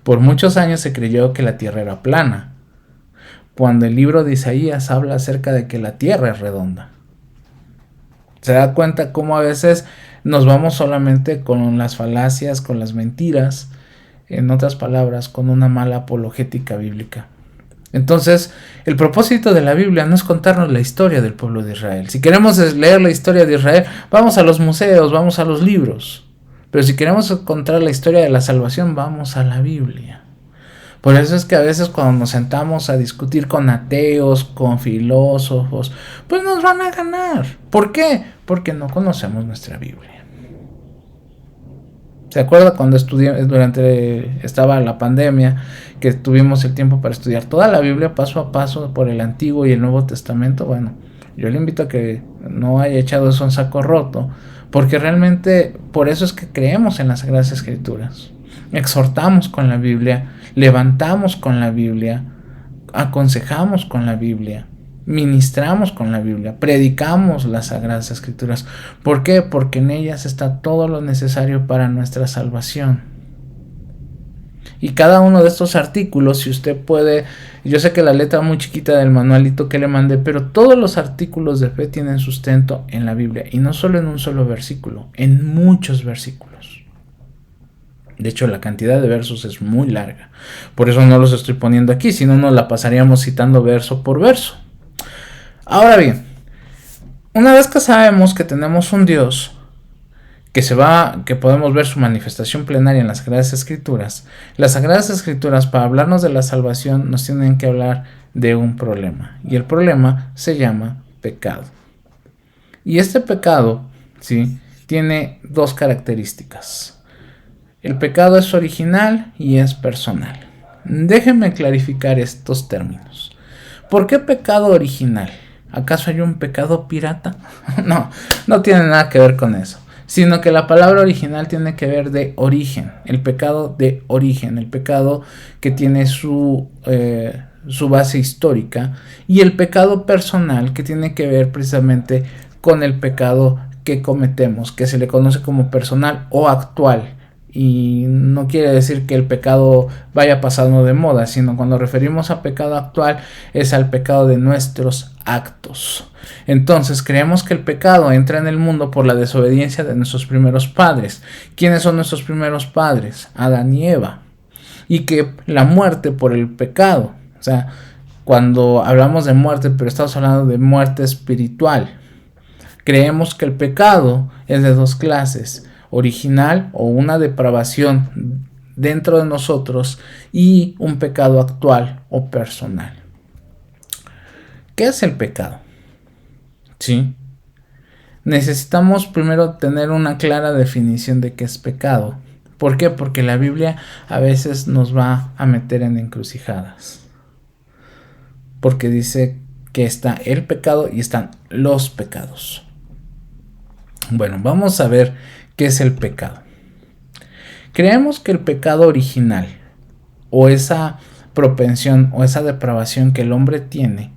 Por muchos años se creyó que la tierra era plana, cuando el libro de Isaías habla acerca de que la tierra es redonda. Se da cuenta cómo a veces nos vamos solamente con las falacias, con las mentiras, en otras palabras, con una mala apologética bíblica. Entonces, el propósito de la Biblia no es contarnos la historia del pueblo de Israel. Si queremos leer la historia de Israel, vamos a los museos, vamos a los libros. Pero si queremos encontrar la historia de la salvación, vamos a la Biblia. Por eso es que a veces cuando nos sentamos a discutir con ateos, con filósofos, pues nos van a ganar. ¿Por qué? Porque no conocemos nuestra Biblia. ¿Se acuerda cuando estaba la pandemia, que tuvimos el tiempo para estudiar toda la Biblia paso a paso por el Antiguo y el Nuevo Testamento? Bueno, yo le invito a que no haya echado eso en saco roto, porque realmente por eso es que creemos en las Sagradas Escrituras. Exhortamos con la Biblia, levantamos con la Biblia, aconsejamos con la Biblia, ministramos con la Biblia, predicamos las Sagradas Escrituras. ¿Por qué? Porque en ellas está todo lo necesario para nuestra salvación. Y cada uno de estos artículos, si usted puede, yo sé que la letra muy chiquita del manualito que le mandé, pero todos los artículos de fe tienen sustento en la Biblia, y no solo en un solo versículo, en muchos versículos. De hecho, la cantidad de versos es muy larga, por eso no los estoy poniendo aquí, si no nos la pasaríamos citando verso por verso. Ahora bien, una vez que sabemos que tenemos un Dios que podemos ver su manifestación plenaria en las Sagradas Escrituras, las Sagradas Escrituras, para hablarnos de la salvación, nos tienen que hablar de un problema, y el problema se llama pecado. Y este pecado, ¿sí?, tiene dos características. El pecado es original y es personal. Déjenme clarificar estos términos. ¿Por qué pecado original? ¿Acaso hay un pecado pirata? No tiene nada que ver con eso, sino que la palabra original tiene que ver de origen, el pecado de origen, el pecado que tiene su base histórica, y el pecado personal, que tiene que ver precisamente con el pecado que cometemos, que se le conoce como personal o actual. Y no quiere decir que el pecado vaya pasando de moda, sino cuando referimos a pecado actual es al pecado de nuestros actos. Entonces creemos que el pecado entra en el mundo por la desobediencia de nuestros primeros padres. ¿Quiénes son nuestros primeros padres? Adán y Eva. Y que la muerte por el pecado, o sea, cuando hablamos de muerte, pero estamos hablando de muerte espiritual. Creemos que el pecado es de dos clases: original, o una depravación dentro de nosotros, y un pecado actual o personal. ¿Qué es el pecado? ¿Sí? Necesitamos primero tener una clara definición de qué es pecado. ¿Por qué? Porque la Biblia a veces nos va a meter en encrucijadas. Porque dice que está el pecado y están los pecados. Bueno, vamos a ver qué es el pecado. Creemos que el pecado original, o esa propensión o esa depravación que el hombre tiene,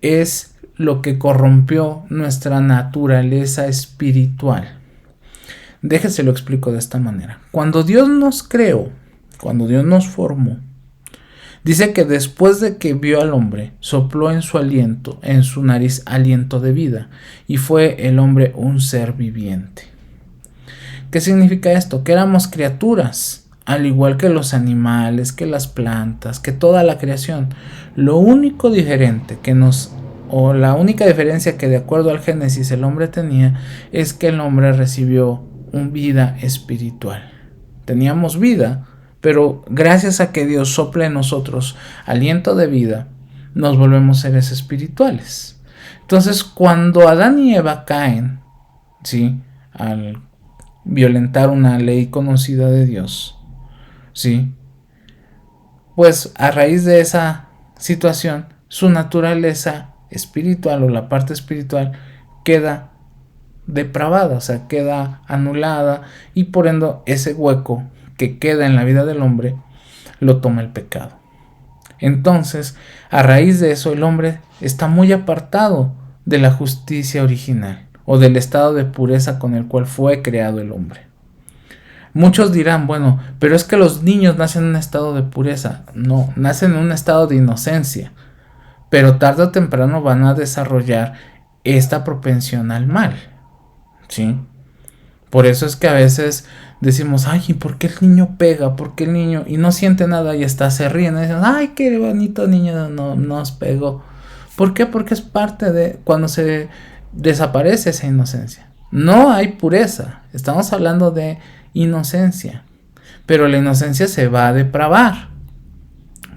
es lo que corrompió nuestra naturaleza espiritual. Déjese lo explico de esta manera. Cuando Dios nos creó, cuando Dios nos formó, dice que después de que vio al hombre, sopló en su aliento, en su nariz, aliento de vida, y fue el hombre un ser viviente. ¿Qué significa esto? Que éramos criaturas, al igual que los animales, que las plantas, que toda la creación. Lo único diferente la única diferencia que, de acuerdo al Génesis, el hombre tenía, es que el hombre recibió una vida espiritual. Teníamos vida, pero gracias a que Dios sopla en nosotros aliento de vida, nos volvemos seres espirituales. Entonces, cuando Adán y Eva caen, ¿sí?, al violentar una ley conocida de Dios, ¿sí?, pues a raíz de esa situación, su naturaleza espiritual, o la parte espiritual, queda depravada, o sea, queda anulada, y por ende ese hueco que queda en la vida del hombre lo toma el pecado. Entonces, a raíz de eso, el hombre está muy apartado de la justicia original, o del estado de pureza con el cual fue creado el hombre. Muchos dirán, bueno, pero es que los niños nacen en un estado de pureza. No, nacen en un estado de inocencia. Pero tarde o temprano van a desarrollar esta propensión al mal. ¿Sí? Por eso es que a veces decimos, ay, ¿por qué el niño pega? ¿Por qué el niño? Y no siente nada y hasta se ríen. Y dicen, ay, qué bonito niño nos pegó. ¿Por qué? Porque es parte de cuando se desaparece esa inocencia. No hay pureza. Estamos hablando de inocencia. Pero la inocencia se va a depravar.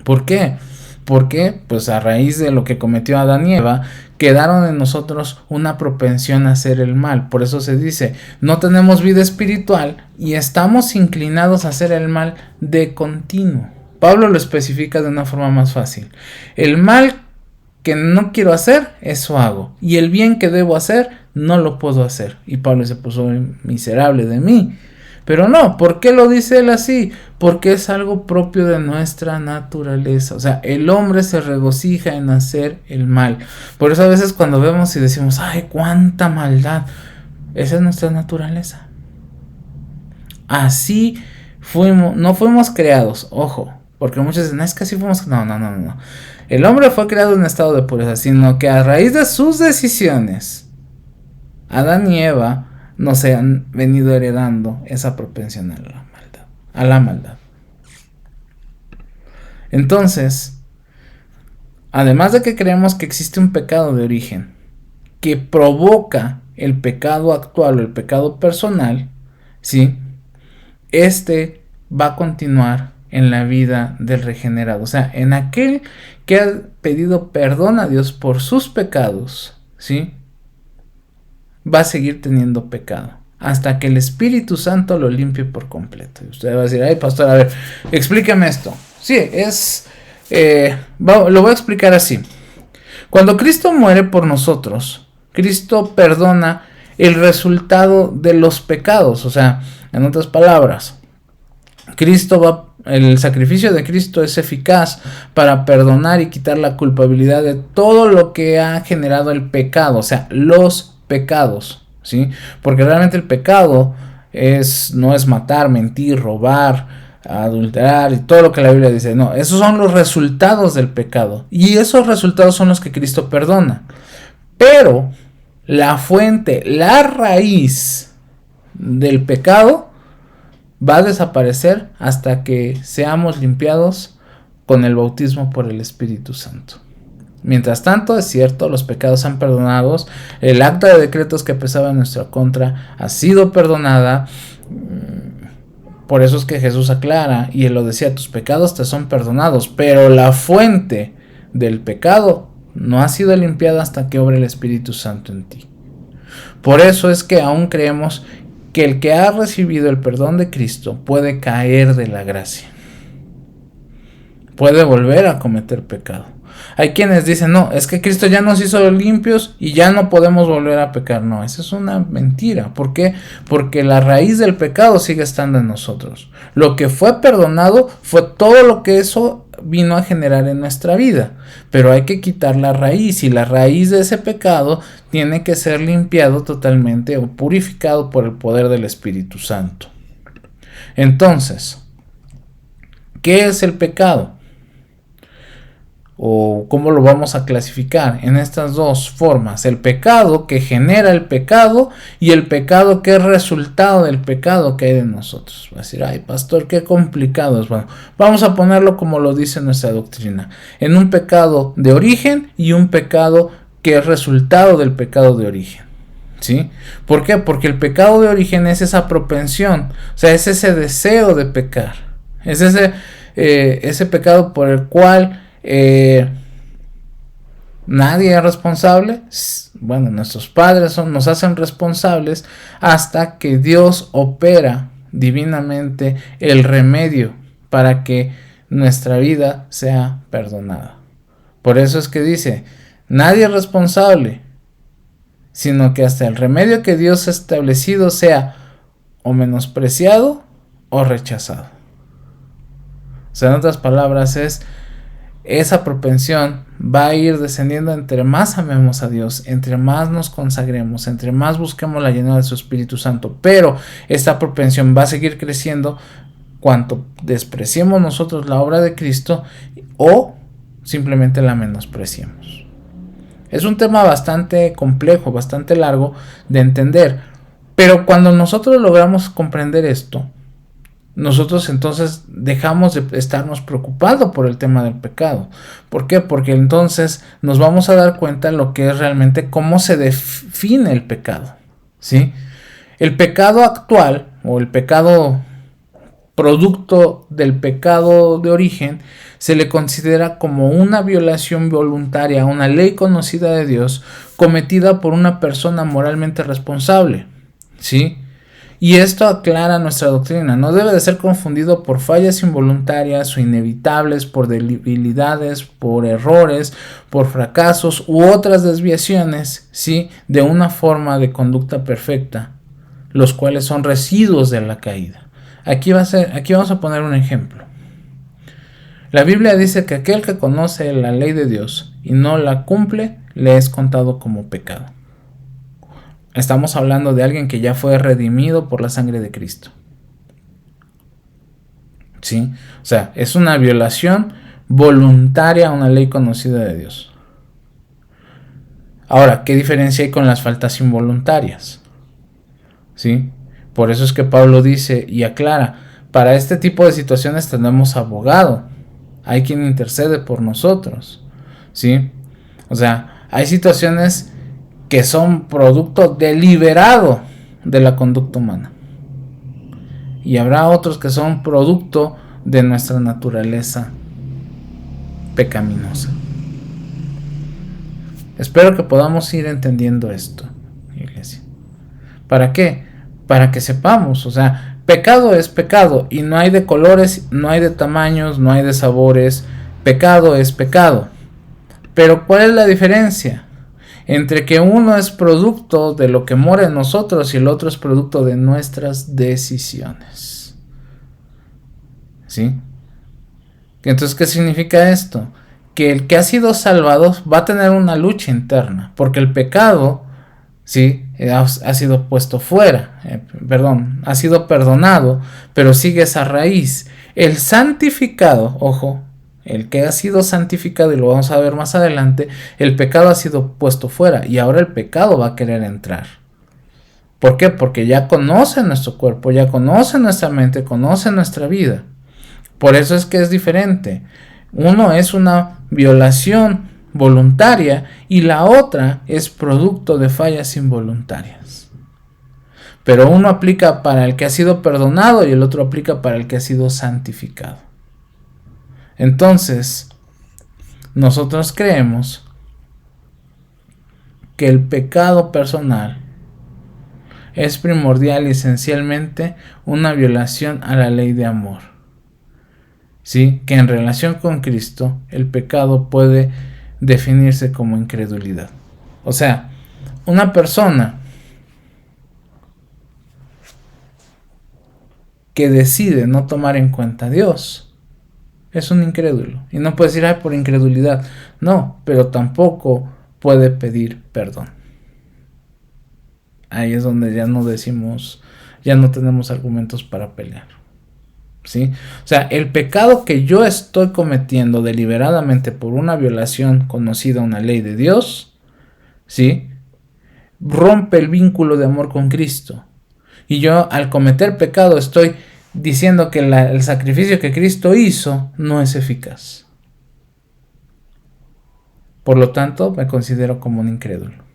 ¿Por qué? Porque, pues a raíz de lo que cometió Adán y Eva, quedaron en nosotros una propensión a hacer el mal. Por eso se dice, no tenemos vida espiritual y estamos inclinados a hacer el mal de continuo. Pablo lo especifica de una forma más fácil. El mal que no quiero hacer, eso hago. Y el bien que debo hacer, no lo puedo hacer. Y Pablo se puso miserable de mí. Pero no, ¿por qué lo dice él así? Porque es algo propio de nuestra naturaleza. O sea, el hombre se regocija en hacer el mal. Por eso a veces cuando vemos y decimos, ay, cuánta maldad. Esa es nuestra naturaleza. Así fuimos, no fuimos creados, ojo. Porque muchos dicen, es que así fuimos. No. El hombre fue creado en estado de pureza, sino que a raíz de sus decisiones, Adán y Eva no se han venido heredando esa propensión a la maldad. Entonces, además de que creemos que existe un pecado de origen que provoca el pecado actual o el pecado personal, ¿sí? Este va a continuar en la vida del regenerado. O sea, en aquel que ha pedido perdón a Dios por sus pecados, ¿sí? Va a seguir teniendo pecado hasta que el Espíritu Santo lo limpie por completo. Y usted va a decir, ay, pastor, a ver, explíqueme esto. Sí, lo voy a explicar así. Cuando Cristo muere por nosotros, Cristo perdona el resultado de los pecados. O sea, en otras palabras, el sacrificio de Cristo es eficaz para perdonar y quitar la culpabilidad de todo lo que ha generado el pecado. O sea, los pecados, ¿sí? Porque realmente el pecado no es matar, mentir, robar, adulterar y todo lo que la Biblia dice. No, esos son los resultados del pecado. Y esos resultados son los que Cristo perdona. Pero la fuente, la raíz del pecado va a desaparecer hasta que seamos limpiados con el bautismo por el Espíritu Santo. Mientras tanto, es cierto, los pecados son perdonados, el acta de decretos que pesaba en nuestra contra ha sido perdonada. Por eso es que Jesús aclara y él lo decía, tus pecados te son perdonados, pero la fuente del pecado no ha sido limpiada hasta que obre el Espíritu Santo en ti. Por eso es que aún creemos que el que ha recibido el perdón de Cristo puede caer de la gracia, puede volver a cometer pecado. Hay quienes dicen, no, es que Cristo ya nos hizo limpios y ya no podemos volver a pecar. No, esa es una mentira. ¿Por qué? Porque la raíz del pecado sigue estando en nosotros. Lo que fue perdonado fue todo lo que eso vino a generar en nuestra vida. Pero hay que quitar la raíz, y la raíz de ese pecado tiene que ser limpiado totalmente o purificado por el poder del Espíritu Santo. Entonces, ¿qué es el pecado? ¿O cómo lo vamos a clasificar? En estas dos formas: el pecado que genera el pecado y el pecado que es resultado del pecado que hay de nosotros. Va a decir, ay, pastor, qué complicado es. Bueno, vamos a ponerlo como lo dice nuestra doctrina: en un pecado de origen y un pecado que es resultado del pecado de origen. ¿Sí? ¿Por qué? Porque el pecado de origen es esa propensión, o sea, es ese deseo de pecar, es ese pecado por el cual nadie es responsable. Bueno, nuestros padres nos hacen responsables hasta que Dios opera divinamente el remedio para que nuestra vida sea perdonada. Por eso es que dice, nadie es responsable, sino que hasta el remedio que Dios ha establecido sea o menospreciado o rechazado. O sea, en otras palabras es esa propensión va a ir descendiendo entre más amemos a Dios, entre más nos consagremos, entre más busquemos la llenura de su Espíritu Santo. Pero esta propensión va a seguir creciendo cuanto despreciemos nosotros la obra de Cristo o simplemente la menospreciemos. Es un tema bastante complejo, bastante largo de entender, pero cuando nosotros logramos comprender esto, nosotros entonces dejamos de estarnos preocupando por el tema del pecado. ¿Por qué? Porque entonces nos vamos a dar cuenta de lo que es realmente cómo se define el pecado, ¿sí? El pecado actual o el pecado producto del pecado de origen se le considera como una violación voluntaria a una ley conocida de Dios cometida por una persona moralmente responsable, ¿sí? Y esto aclara nuestra doctrina. No debe de ser confundido por fallas involuntarias o inevitables, por debilidades, por errores, por fracasos u otras desviaciones, ¿sí?, de una forma de conducta perfecta, los cuales son residuos de la caída. Aquí vamos a poner un ejemplo. La Biblia dice que aquel que conoce la ley de Dios y no la cumple, le es contado como pecado. Estamos hablando de alguien que ya fue redimido por la sangre de Cristo. ¿Sí? O sea, es una violación voluntaria a una ley conocida de Dios. Ahora, ¿qué diferencia hay con las faltas involuntarias? ¿Sí? Por eso es que Pablo dice y aclara, para este tipo de situaciones tenemos abogado. Hay quien intercede por nosotros. ¿Sí? O sea, hay situaciones que son producto deliberado de la conducta humana. Y habrá otros que son producto de nuestra naturaleza pecaminosa. Espero que podamos ir entendiendo esto, iglesia. ¿Para qué? Para que sepamos, o sea, pecado es pecado y no hay de colores, no hay de tamaños, no hay de sabores. Pecado es pecado. Pero ¿cuál es la diferencia? Entre que uno es producto de lo que mora en nosotros y el otro es producto de nuestras decisiones. ¿Sí? Entonces, ¿qué significa esto? Que el que ha sido salvado va a tener una lucha interna, porque el pecado, ¿sí?, ha sido puesto fuera, ha sido perdonado, pero sigue esa raíz. El santificado, ojo, el que ha sido santificado, y lo vamos a ver más adelante, el pecado ha sido puesto fuera y ahora el pecado va a querer entrar. ¿Por qué? Porque ya conoce nuestro cuerpo, ya conoce nuestra mente, conoce nuestra vida. Por eso es que es diferente. Uno es una violación voluntaria y la otra es producto de fallas involuntarias. Pero uno aplica para el que ha sido perdonado y el otro aplica para el que ha sido santificado. Entonces, nosotros creemos que el pecado personal es primordial y esencialmente una violación a la ley de amor. ¿Sí? Que en relación con Cristo, el pecado puede definirse como incredulidad. O sea, una persona que decide no tomar en cuenta a Dios es un incrédulo. Y no puede decir, ay, por incredulidad. No, pero tampoco puede pedir perdón. Ahí es donde ya no decimos, ya no tenemos argumentos para pelear. ¿Sí? O sea, el pecado que yo estoy cometiendo deliberadamente por una violación conocida a una ley de Dios, ¿sí?, rompe el vínculo de amor con Cristo. Y yo al cometer pecado estoy diciendo que el sacrificio que Cristo hizo no es eficaz. Por lo tanto, me considero como un incrédulo.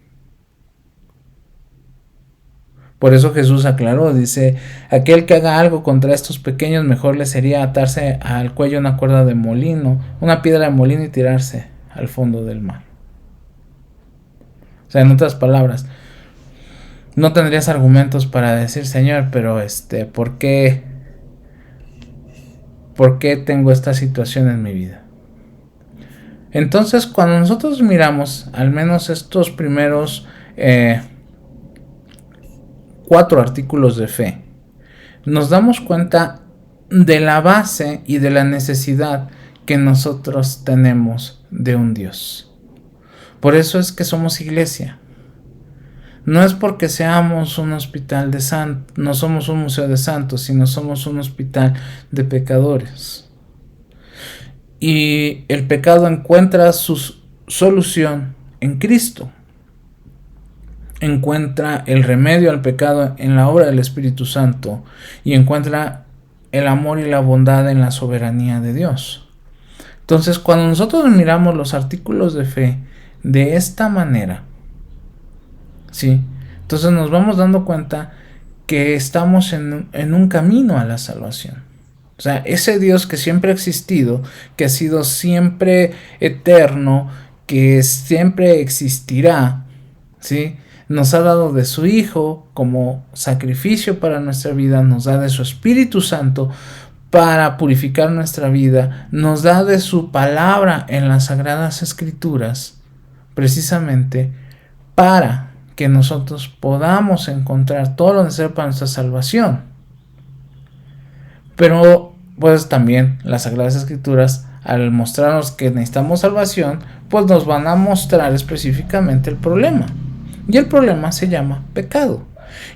Por eso Jesús aclaró, dice, aquel que haga algo contra estos pequeños, mejor le sería atarse al cuello una cuerda de molino, una piedra de molino y tirarse al fondo del mar. O sea, en otras palabras, no tendrías argumentos para decir, Señor, pero ¿por qué tengo esta situación en mi vida? Entonces, cuando nosotros miramos al menos estos primeros 4 artículos de fe, nos damos cuenta de la base y de la necesidad que nosotros tenemos de un Dios. Por eso es que somos iglesia. No es porque seamos un hospital de santos, no somos un museo de santos, sino somos un hospital de pecadores. Y el pecado encuentra su solución en Cristo. Encuentra el remedio al pecado en la obra del Espíritu Santo y encuentra el amor y la bondad en la soberanía de Dios. Entonces, cuando nosotros miramos los artículos de fe de esta manera, ¿sí? Entonces nos vamos dando cuenta que estamos en un camino a la salvación. O sea, ese Dios que siempre ha existido, que ha sido siempre eterno, que siempre existirá, ¿sí? Nos ha dado de su Hijo como sacrificio para nuestra vida, nos da de su Espíritu Santo para purificar nuestra vida, nos da de su palabra en las Sagradas Escrituras, precisamente para que nosotros podamos encontrar todo lo necesario para nuestra salvación. Pero pues también las Sagradas Escrituras, al mostrarnos que necesitamos salvación, pues nos van a mostrar específicamente el problema. Y el problema se llama pecado.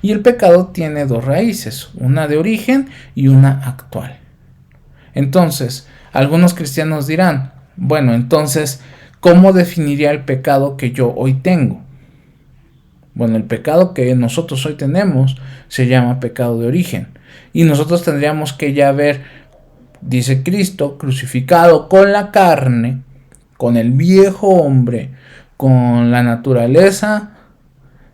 Y el pecado tiene dos raíces, una de origen y una actual. Entonces, algunos cristianos dirán, bueno, entonces, ¿cómo definiría el pecado que yo hoy tengo? Bueno, el pecado que nosotros hoy tenemos se llama pecado de origen. Y nosotros tendríamos que ya ver, dice Cristo, crucificado con la carne, con el viejo hombre, con la naturaleza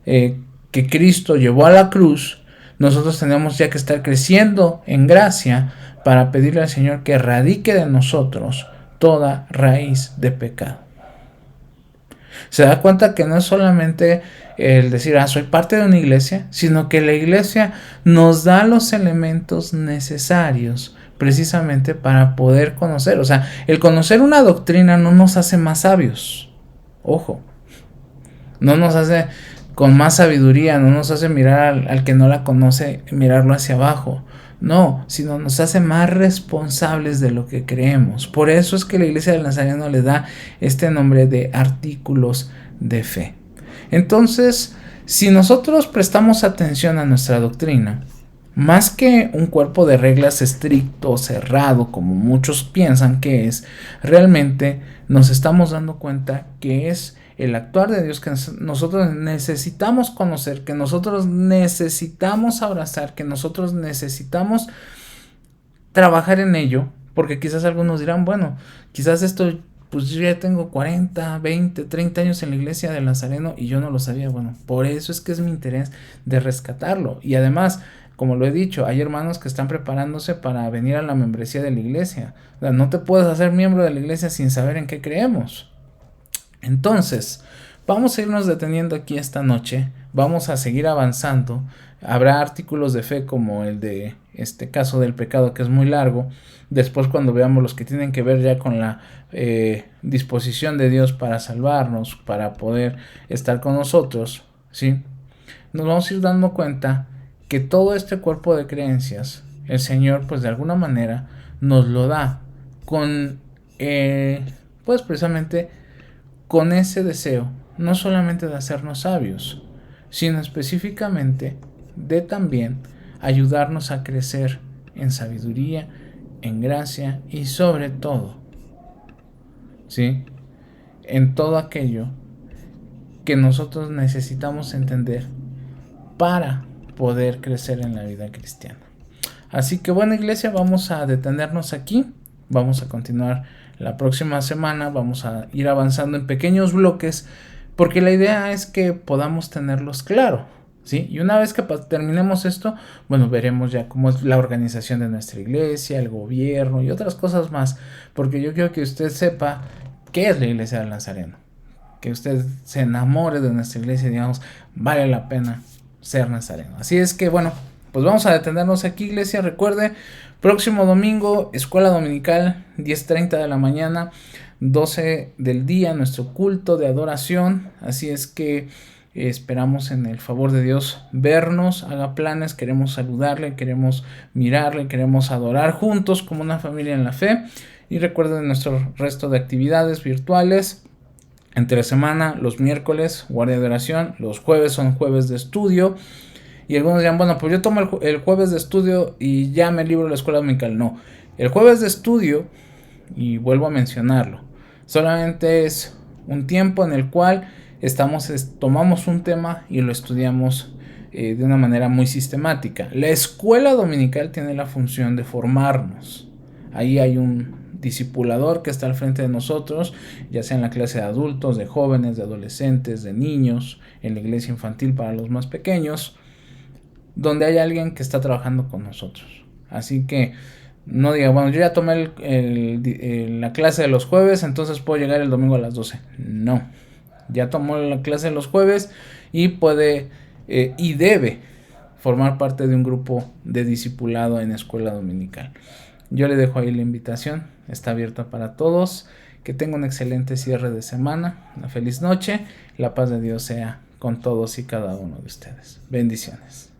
que Cristo llevó a la cruz. Nosotros tenemos ya que estar creciendo en gracia para pedirle al Señor que erradique de nosotros toda raíz de pecado. Se da cuenta que no es solamente el decir, soy parte de una iglesia, sino que la iglesia nos da los elementos necesarios precisamente para poder conocer. O sea, el conocer una doctrina no nos hace más sabios. Ojo, no nos hace con más sabiduría, no nos hace mirar al que no la conoce, mirarlo hacia abajo. No, sino nos hace más responsables de lo que creemos. Por eso es que la Iglesia del Nazareno le da este nombre de artículos de fe. Entonces, si nosotros prestamos atención a nuestra doctrina, más que un cuerpo de reglas estricto, cerrado, como muchos piensan que es, realmente nos estamos dando cuenta que es el actuar de Dios que nosotros necesitamos conocer, que nosotros necesitamos abrazar, que nosotros necesitamos trabajar en ello, porque quizás algunos dirán, bueno, quizás esto, pues yo ya tengo 40, 20, 30 años en la Iglesia del Nazareno y yo no lo sabía. Bueno, por eso es que es mi interés de rescatarlo. Y además, como lo he dicho, hay hermanos que están preparándose para venir a la membresía de la iglesia. O sea, no te puedes hacer miembro de la iglesia sin saber en qué creemos. Entonces, vamos a irnos deteniendo aquí esta noche, vamos a seguir avanzando. Habrá artículos de fe como el de este caso del pecado, que es muy largo. Después, cuando veamos los que tienen que ver ya con la disposición de Dios para salvarnos, para poder estar con nosotros, ¿sí? Nos vamos a ir dando cuenta que todo este cuerpo de creencias, el Señor, pues de alguna manera, nos lo da con, pues precisamente, con ese deseo, no solamente de hacernos sabios, sino específicamente de también ayudarnos a crecer en sabiduría, en gracia y sobre todo, ¿sí?, en todo aquello que nosotros necesitamos entender para poder crecer en la vida cristiana. Así que bueno, iglesia, vamos a detenernos aquí, vamos a continuar la próxima semana, vamos a ir avanzando en pequeños bloques, porque la idea es que podamos tenerlos claro, ¿sí? Y una vez que terminemos esto, bueno, veremos ya cómo es la organización de nuestra iglesia, el gobierno y otras cosas más, porque yo quiero que usted sepa qué es la Iglesia del Nazareno, que usted se enamore de nuestra iglesia y digamos, vale la pena ser nazareno. Así es que bueno, pues vamos a detenernos aquí, iglesia. Recuerde, próximo domingo, escuela dominical, 10:30 de la mañana, 12 del día, nuestro culto de adoración. Así es que esperamos en el favor de Dios vernos, haga planes, queremos saludarle, queremos mirarle, queremos adorar juntos como una familia en la fe. Y recuerden nuestro resto de actividades virtuales. Entre semana, los miércoles, guardia de oración. Los jueves son jueves de estudio. Y algunos dirán, bueno, pues yo tomo el jueves de estudio y ya me libro de la escuela dominical. No, el jueves de estudio, y vuelvo a mencionarlo, solamente es un tiempo en el cual tomamos un tema y lo estudiamos de una manera muy sistemática. La escuela dominical tiene la función de formarnos. Ahí hay un discipulador que está al frente de nosotros, ya sea en la clase de adultos, de jóvenes, de adolescentes, de niños, en la iglesia infantil para los más pequeños, donde hay alguien que está trabajando con nosotros. Así que no diga, bueno, yo ya tomé la clase de los jueves, entonces puedo llegar el domingo a las 12. No, ya tomó la clase de los jueves y puede y debe formar parte de un grupo de discipulado en escuela dominical. Yo le dejo ahí la invitación, está abierta para todos. Que tenga un excelente cierre de semana, una feliz noche. La paz de Dios sea con todos y cada uno de ustedes. Bendiciones.